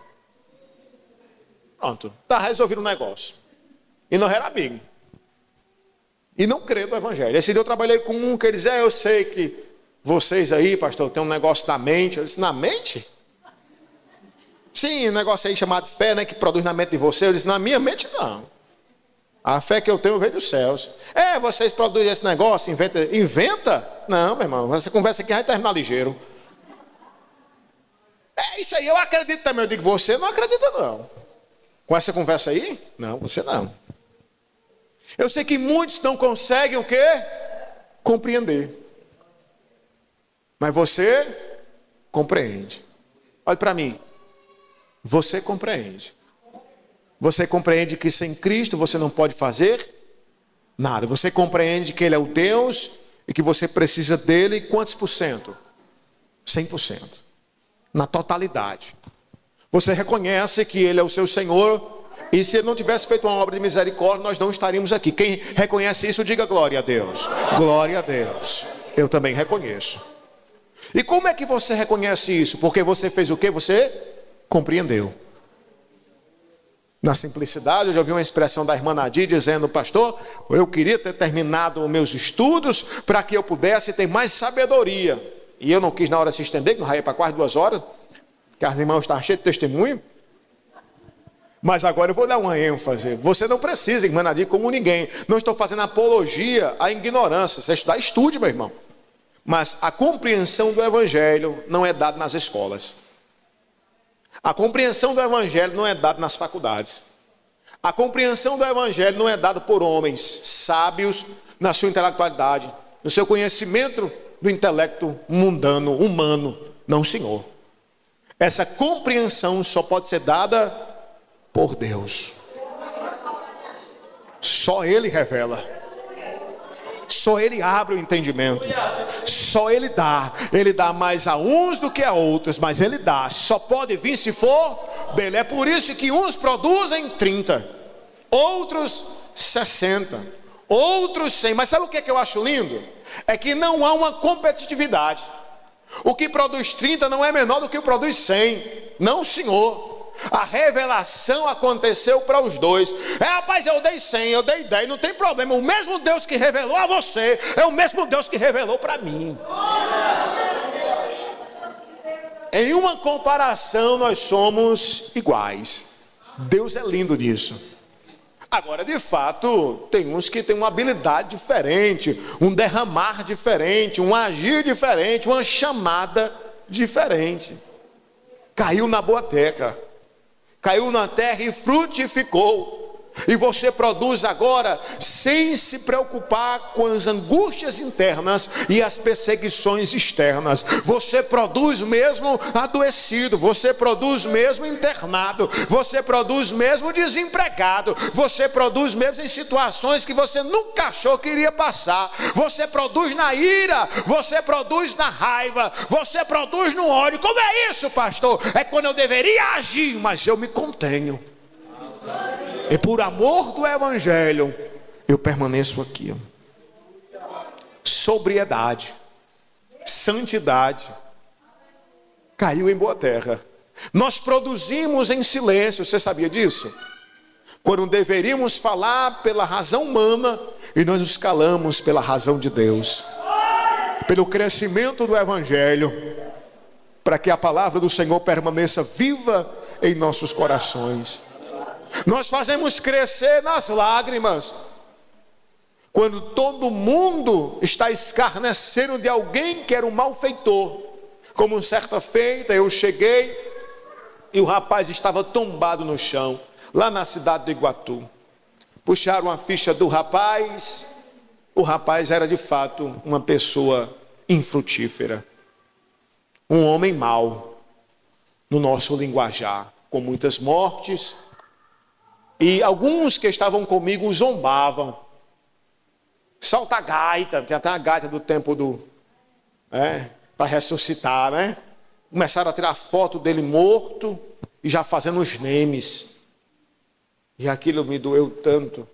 Pronto, está resolvido o negócio. E não era amigo. E não creio no Evangelho. Esse dia eu trabalhei com um que ele dizia, eu sei que vocês aí, pastor, tem um negócio na mente. Eu disse, na mente? Sim, um negócio aí chamado fé, né, que produz na mente de você. Eu disse, na minha mente não. A fé que eu tenho vem dos céus. Vocês produzem esse negócio, inventa? Não, meu irmão, essa conversa aqui vai terminar ligeiro. Isso aí eu acredito também. Eu digo, você não acredita não. Com essa conversa aí? Não, você não. Eu sei que muitos não conseguem o quê? Compreender. Mas você compreende. Olha para mim. Você compreende. Você compreende que sem Cristo você não pode fazer nada. Você compreende que Ele é o Deus e que você precisa dele quantos por cento? 100%. Na totalidade. Você reconhece que Ele é o seu Senhor e se Ele não tivesse feito uma obra de misericórdia, nós não estaríamos aqui. Quem reconhece isso, diga glória a Deus. Glória a Deus. Eu também reconheço. E como é que você reconhece isso? Porque você fez o quê? Você compreendeu. Na simplicidade, eu já ouvi uma expressão da irmã Nadir dizendo, pastor, eu queria ter terminado os meus estudos para que eu pudesse ter mais sabedoria. E eu não quis na hora se estender, que não ia para quase 2 horas, que as irmãs estavam cheias de testemunho. Mas agora eu vou dar uma ênfase. Você não precisa, irmã Nadir, como ninguém. Não estou fazendo apologia à ignorância. Você estudar, estude, meu irmão. Mas a compreensão do Evangelho não é dada nas escolas. A compreensão do Evangelho não é dada nas faculdades. A compreensão do Evangelho não é dada por homens sábios na sua intelectualidade, no seu conhecimento do intelecto mundano, humano. Não, Senhor. Essa compreensão só pode ser dada por Deus. Só Ele revela. Só Ele abre o entendimento. Só Ele dá. Ele dá mais a uns do que a outros, mas Ele dá. Só pode vir se for dele. É por isso que uns produzem 30, outros 60, outros 100. Mas sabe o que é que eu acho lindo? É que não há uma competitividade. O que produz 30 não é menor do que o que produz 100. Não, senhor. A revelação aconteceu para os dois. Rapaz, eu dei 100, eu dei 10, não tem problema. O mesmo Deus que revelou a você é o mesmo Deus que revelou para mim. Em uma comparação nós somos iguais. Deus é lindo nisso. Agora, de fato, tem uns que têm uma habilidade diferente, um derramar diferente, um agir diferente, uma chamada diferente. Caiu na boa terra. Caiu na terra e frutificou. E você produz agora sem se preocupar com as angústias internas e as perseguições externas. Você produz mesmo adoecido, você produz mesmo internado, você produz mesmo desempregado, você produz mesmo em situações que você nunca achou que iria passar. Você produz na ira, você produz na raiva, você produz no ódio. Como é isso, pastor? É quando eu deveria agir, mas eu me contenho. E por amor do evangelho, eu permaneço aqui. Sobriedade, santidade, caiu em boa terra. Nós produzimos em silêncio, você sabia disso? Quando deveríamos falar pela razão humana, e nós nos calamos pela razão de Deus. Pelo crescimento do evangelho, para que a palavra do Senhor permaneça viva em nossos corações. Nós fazemos crescer nas lágrimas, quando todo mundo está escarnecendo de alguém que era um malfeitor. Como certa feita eu cheguei e o rapaz estava tombado no chão, lá na cidade de Iguatu. Puxaram a ficha do rapaz. O rapaz era de fato uma pessoa infrutífera, um homem mau, no nosso linguajar, com muitas mortes. E alguns que estavam comigo zombavam. Solta a gaita, tem até a gaita do tempo para ressuscitar, né? Começaram a tirar foto dele morto e já fazendo os memes. E aquilo me doeu tanto.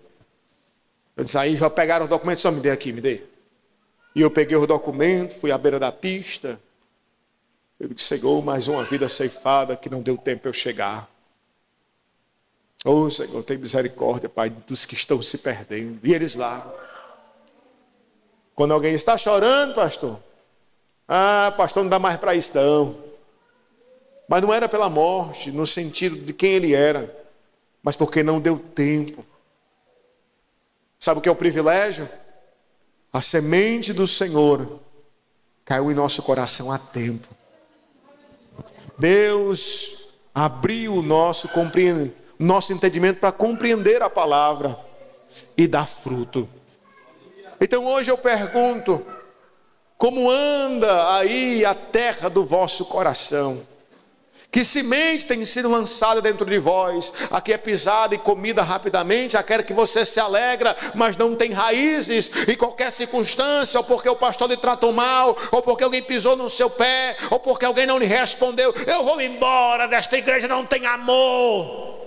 Eu disse, aí já pegaram os documentos, só me dê aqui, me dê. E eu peguei os documentos, fui à beira da pista. Eu disse, Senhor, mais uma vida ceifada que não deu tempo eu chegar. Oh, Senhor, tem misericórdia, Pai, dos que estão se perdendo. E eles lá. Quando alguém está chorando, pastor. Ah, pastor, não dá mais para isso não. Mas não era pela morte, no sentido de quem ele era, mas porque não deu tempo. Sabe o que é o privilégio? A semente do Senhor caiu em nosso coração a tempo. Deus abriu o nosso entendimento para compreender a palavra e dar fruto. Então hoje eu pergunto, como anda aí a terra do vosso coração? Que semente tem sido lançada dentro de vós? A que é pisada e comida rapidamente, aquela que você se alegra, mas não tem raízes, em qualquer circunstância, ou porque o pastor lhe tratou mal, ou porque alguém pisou no seu pé, ou porque alguém não lhe respondeu, eu vou embora desta igreja, não tem amor.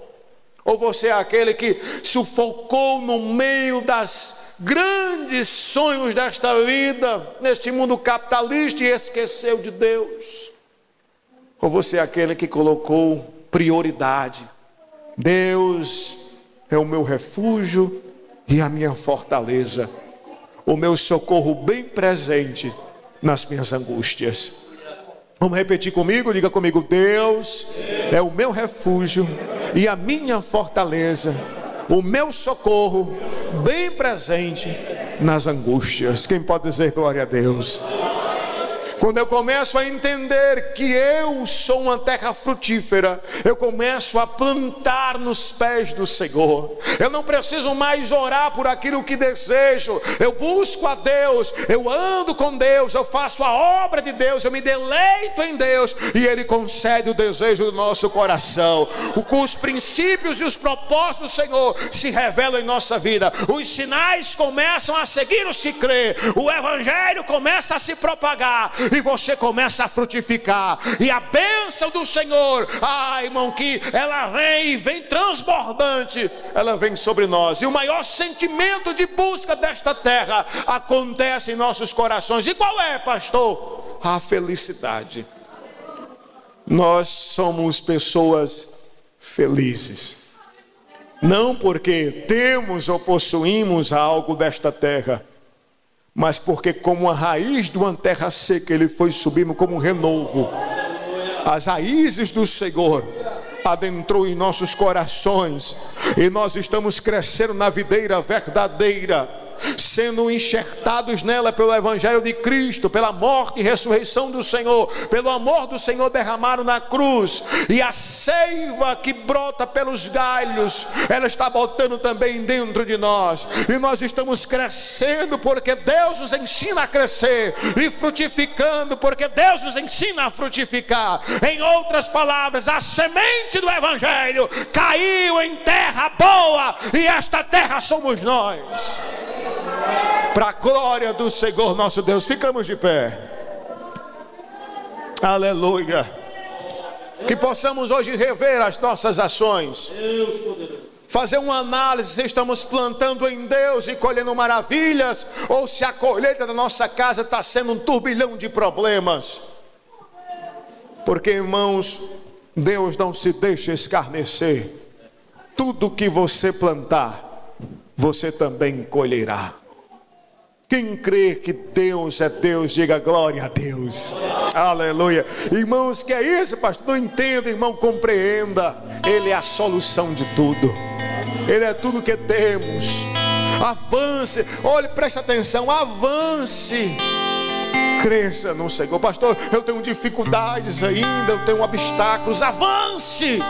Ou você é aquele que sufocou no meio das grandes sonhos desta vida, neste mundo capitalista, e esqueceu de Deus? Ou você é aquele que colocou prioridade? Deus é o meu refúgio e a minha fortaleza, o meu socorro bem presente nas minhas angústias. Vamos repetir comigo? Diga comigo: Deus é o meu refúgio e a minha fortaleza, o meu socorro bem presente nas angústias. Quem pode dizer glória a Deus? Quando eu começo a entender que eu sou uma terra frutífera, eu começo a plantar nos pés do Senhor. Eu não preciso mais orar por aquilo que desejo. Eu busco a Deus, eu ando com Deus, eu faço a obra de Deus, eu me deleito em Deus, e Ele concede o desejo do nosso coração. Os princípios e os propósitos do Senhor se revelam em nossa vida. Os sinais começam a seguir os que crê. O Evangelho começa a se propagar. e você começa a frutificar. E a bênção do Senhor, irmão, que ela vem transbordante, ela vem sobre nós. E o maior sentimento de busca desta terra acontece em nossos corações. E qual é, pastor? A felicidade. Nós somos pessoas felizes. Não porque temos ou possuímos algo desta terra, mas porque como a raiz de uma terra seca, ele foi subindo como um renovo. As raízes do Senhor adentrou em nossos corações, e nós estamos crescendo na videira verdadeira, sendo enxertados nela pelo Evangelho de Cristo, pela morte e ressurreição do Senhor, pelo amor do Senhor derramado na cruz. E a seiva que brota pelos galhos, ela está botando também dentro de nós, e nós estamos crescendo porque Deus nos ensina a crescer, e frutificando porque Deus nos ensina a frutificar. Em outras palavras, a semente do Evangelho caiu em terra boa, e esta terra somos nós. Para a glória do Senhor nosso Deus, ficamos de pé. Aleluia. Que possamos hoje rever as nossas ações, fazer uma análise se estamos plantando em Deus e colhendo maravilhas, ou se a colheita da nossa casa está sendo um turbilhão de problemas. Porque, irmãos, Deus não se deixa escarnecer. Tudo que você plantar, você também colherá. Quem crê que Deus é Deus, diga glória a Deus. Aleluia. Irmãos, que é isso, pastor? Não entenda, irmão, compreenda. Ele é a solução de tudo. Ele é tudo que temos. Avance, olhe, preste atenção, avance. Cresça no Senhor. Pastor, eu tenho dificuldades ainda, eu tenho obstáculos. Avance.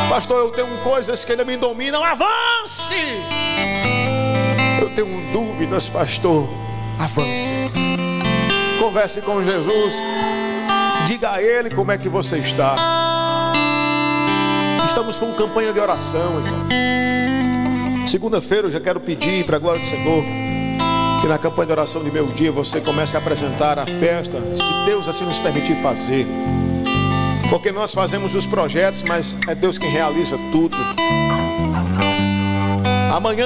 Pastor, eu tenho coisas que ainda me dominam. Avance. Eu tenho dúvidas, pastor. Avance. Converse com Jesus. Diga a Ele como é que você está. Estamos com campanha de oração, irmão. Segunda-feira eu já quero pedir para a glória do Senhor que na campanha de oração de meio-dia você comece a apresentar a festa, se Deus assim nos permitir fazer. Porque nós fazemos os projetos, mas é Deus quem realiza tudo. Amanhã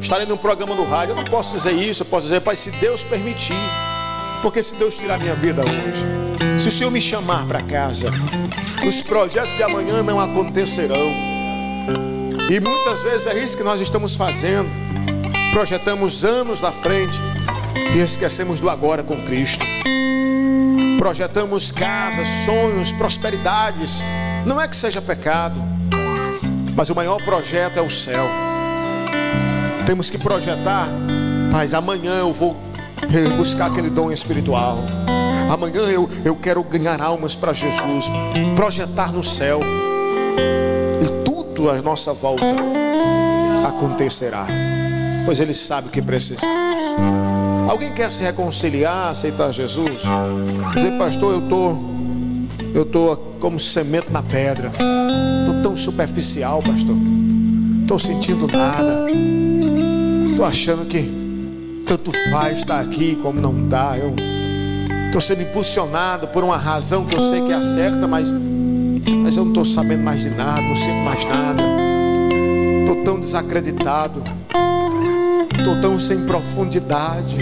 estarei num programa no rádio. Eu não posso dizer isso, eu posso dizer, Pai, se Deus permitir. Porque se Deus tirar minha vida hoje, se o Senhor me chamar para casa, os projetos de amanhã não acontecerão. E muitas vezes é isso que nós estamos fazendo. Projetamos anos na frente e esquecemos do agora com Cristo. Projetamos casas, sonhos, prosperidades. Não é que seja pecado, mas o maior projeto é o céu. Temos que projetar, mas amanhã eu vou buscar aquele dom espiritual. Amanhã eu quero ganhar almas para Jesus. Projetar no céu. E tudo à nossa volta acontecerá, pois Ele sabe o que precisamos. Alguém quer se reconciliar, aceitar Jesus? Dizer, pastor, eu estou como semente na pedra. Estou tão superficial, pastor. Estou sentindo nada. Estou achando que tanto faz estar aqui como não dá. Eu estou sendo impulsionado por uma razão que eu sei que é a certa, mas eu não estou sabendo mais de nada, não sinto mais nada. Estou tão desacreditado. Estou tão sem profundidade.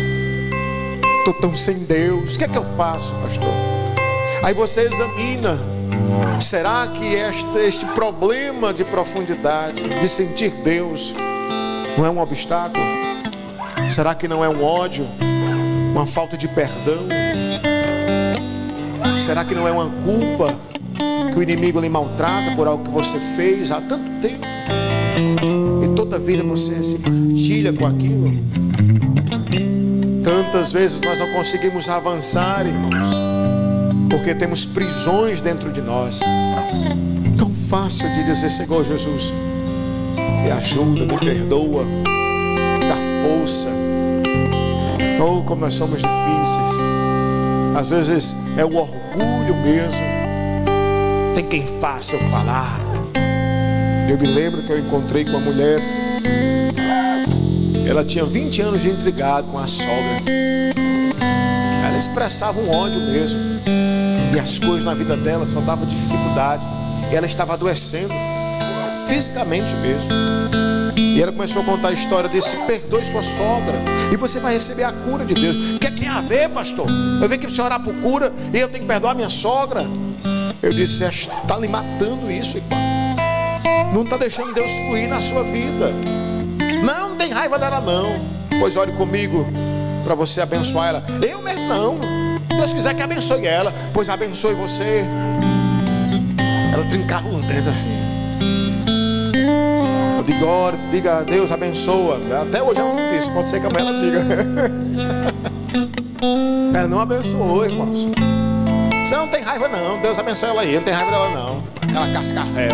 Estou tão sem Deus. O que é que eu faço, pastor? Aí você examina. Será que este problema de profundidade, de sentir Deus, não é um obstáculo? Será que não é um ódio? Uma falta de perdão? Será que não é uma culpa que o inimigo lhe maltrata por algo que você fez há tanto tempo? E toda vida você se partilha com aquilo. Tantas vezes nós não conseguimos avançar, irmãos, porque temos prisões dentro de nós. Tão fácil de dizer, Senhor Jesus, me ajuda, me perdoa, dá força. Oh, como nós somos difíceis. Às vezes é o orgulho mesmo. Tem quem faça eu falar. Eu me lembro que eu encontrei com uma mulher. Ela tinha 20 anos de intrigado com a sogra. Ela expressava um ódio mesmo. E as coisas na vida dela só davam dificuldade. E ela estava adoecendo, fisicamente mesmo. E ela começou a contar a história desse: perdoe sua sogra e você vai receber a cura de Deus. O que tem a ver, pastor? Eu venho aqui para você orar por cura e eu tenho que perdoar minha sogra. Eu disse: está lhe matando isso, irmão. Não está deixando Deus fluir na sua vida. Não tem raiva dela não. Pois olhe comigo para você abençoar ela. Eu mesmo não. Deus quiser que abençoe ela, pois abençoe você. Ela trincava os dentes assim. Eu digo: diga: Deus abençoa. Até hoje ela não disse, pode ser que amanhã ela diga. Ela não abençoou, irmãos. Você não tem raiva não, Deus abençoe ela aí. Não tem raiva dela não, aquela cascavel.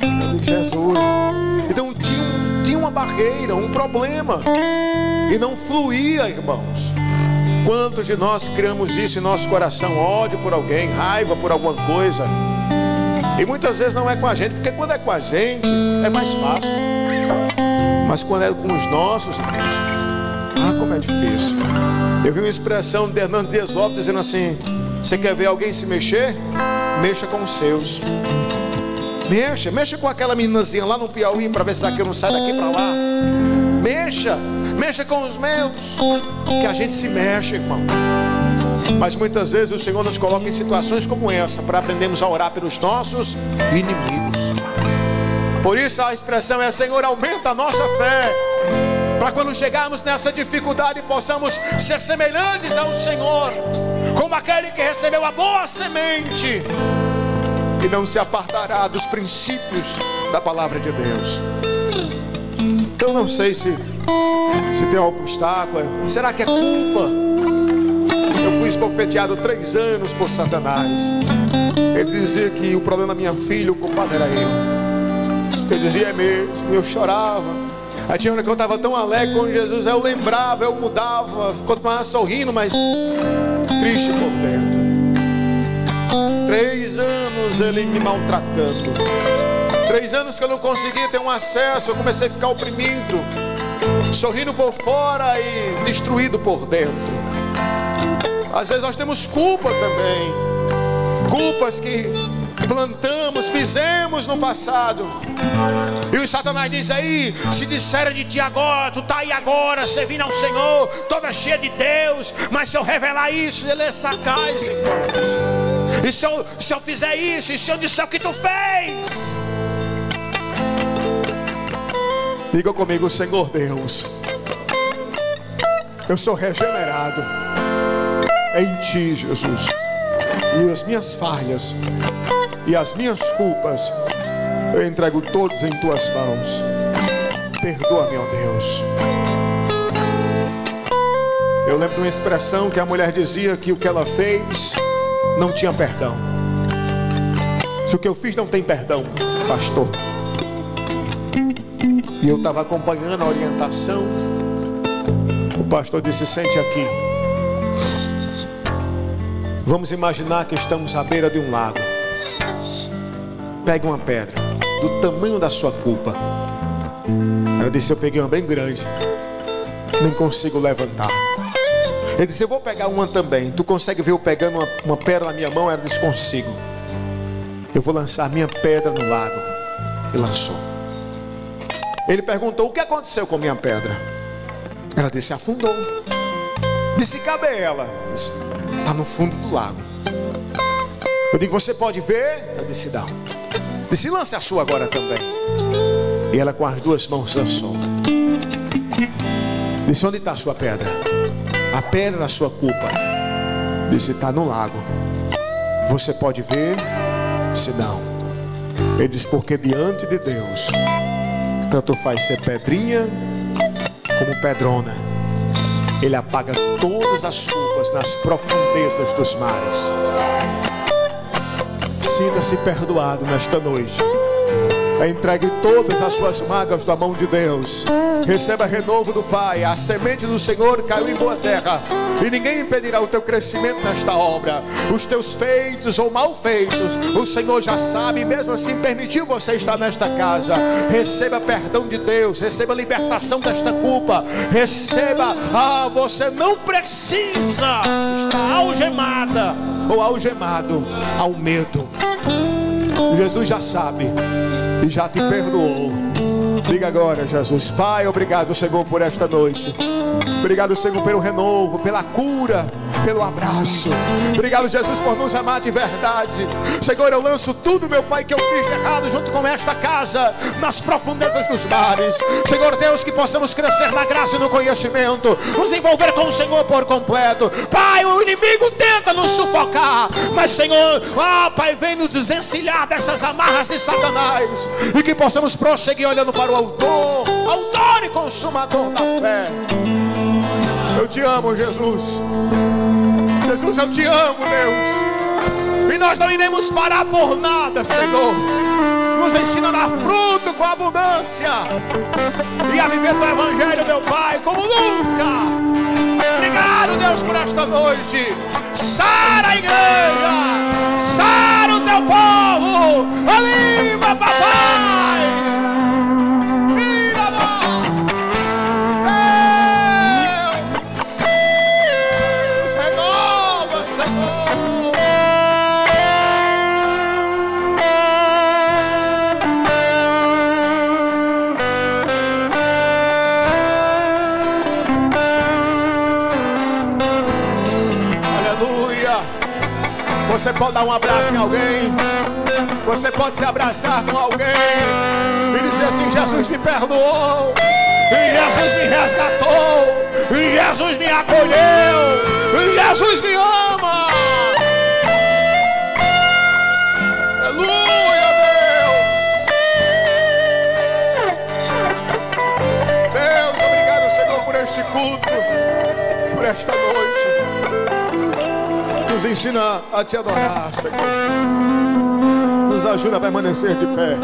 Eu digo: Jesus. Então tinha uma barreira, um problema, e não fluía, irmãos. Quantos de nós criamos isso em nosso coração? Ódio por alguém, raiva por alguma coisa. E muitas vezes não é com a gente, porque quando é com a gente é mais fácil. Mas quando é com os nossos, como é difícil. Eu vi uma expressão de Hernando Dias Lopes dizendo assim: você quer ver alguém se mexer? Mexa com os seus. Mexa com aquela meninazinha lá no Piauí, para ver se aqui não sai daqui para lá. Mexa com os meus. Que a gente se mexe, irmão. Mas muitas vezes o Senhor nos coloca em situações como essa, para aprendermos a orar pelos nossos inimigos. Por isso a expressão é: Senhor, aumenta a nossa fé, para quando chegarmos nessa dificuldade possamos ser semelhantes ao Senhor, como aquele que recebeu a boa semente e não se apartará dos princípios da palavra de Deus. Então não sei se tem algum obstáculo. Será que é culpa? Eu fui esbofeteado 3 anos por Satanás. Ele dizia que o problema da minha filha, o culpado era eu. Eu dizia: é mesmo. Eu chorava. Aí tinha hora que eu estava tão alegre com Jesus, eu lembrava, eu mudava, continuava sorrindo, mas triste por dentro. 3 anos ele me maltratando. 3 anos que eu não conseguia ter um acesso. Eu comecei a ficar oprimido, sorrindo por fora e destruído por dentro. Às vezes nós temos culpa também, culpas que plantamos, fizemos no passado. E o Satanás diz aí: se disseram de ti agora, tu está aí agora, servindo ao Senhor, toda cheia de Deus, mas se eu revelar isso, ele é sagaz, irmãos. E se eu fizer isso, e se eu disser o que tu fez? Diga comigo: Senhor Deus, eu sou regenerado em ti, Jesus. E as minhas falhas e as minhas culpas eu entrego todos em tuas mãos. Perdoa-me, ó Deus. Eu lembro de uma expressão que a mulher dizia que o que ela fez não tinha perdão. Se o que eu fiz não tem perdão, pastor. E eu estava acompanhando a orientação. O pastor disse: sente aqui. Vamos imaginar que estamos à beira de um lago. Pegue uma pedra do tamanho da sua culpa. Ela disse: eu peguei uma bem grande, nem consigo levantar. Ele disse: eu vou pegar uma também. Tu consegue ver eu pegando uma pedra na minha mão? Ela disse: consigo. Eu vou lançar minha pedra no lago. E lançou. Ele perguntou: o que aconteceu com minha pedra? Ela disse: afundou. Disse: cadê ela? Disse: está no fundo do lago. Eu digo: você pode ver? Ela disse: não. Disse: lance a sua agora também. E ela com as 2 mãos lançou. Disse: onde está a sua pedra? A pedra da sua culpa. Disse: está no lago. Você pode ver? Disse: não. Ele disse: porque diante de Deus tanto faz ser pedrinha como pedrona. Ele apaga todas as culpas nas profundezas dos mares. Sinta-se perdoado nesta noite. Entregue todas as suas mágoas na mão de Deus. Receba renovo do Pai. A semente do Senhor caiu em boa terra, e ninguém impedirá o teu crescimento nesta obra. Os teus feitos ou mal feitos, o Senhor já sabe, e mesmo assim permitiu você estar nesta casa. Receba perdão de Deus, receba libertação desta culpa. Receba, você não precisa estar algemada ou algemado ao medo. Jesus já sabe e já te perdoou. Diga agora: Jesus. Pai, obrigado, Senhor, por esta noite. Obrigado, Senhor, pelo renovo, pela cura, pelo abraço. Obrigado, Jesus, por nos amar de verdade. Senhor, eu lanço tudo, meu Pai, que eu fiz de errado junto com esta casa nas profundezas dos mares. Senhor Deus, que possamos crescer na graça e no conhecimento, nos envolver com o Senhor por completo. Pai, o inimigo tenta nos sufocar, mas Senhor, Pai, vem nos desencilhar dessas amarras de Satanás, e que possamos prosseguir olhando para o autor e consumador da fé. Eu te amo, Jesus. Jesus, eu te amo, Deus. E nós não iremos parar por nada, Senhor. Nos ensina a dar fruto com abundância e a viver o Evangelho, meu Pai, como nunca. Obrigado, Deus, por esta noite. Sara a igreja, sara o teu povo. Anima, papai. Você pode dar um abraço em alguém. Você pode se abraçar com alguém e dizer assim: Jesus me perdoou, e Jesus me resgatou, e Jesus me acolheu, e Jesus me ama. Aleluia, Deus. Deus, obrigado, Senhor, por este culto, por esta noite. Nos ensina a te adorar, Senhor. Nos ajuda a permanecer de pé.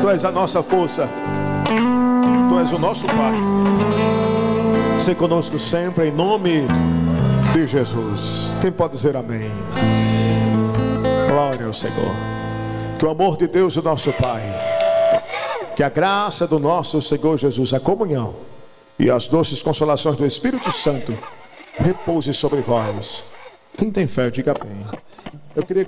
Tu és a nossa força. Tu és o nosso Pai. Seja conosco sempre, em nome de Jesus. Quem pode dizer amém? Glória ao Senhor. Que o amor de Deus, o nosso Pai, que a graça do nosso Senhor Jesus, a comunhão e as doces consolações do Espírito Santo repouse sobre vós. Quem tem fé, diga amém. Eu queria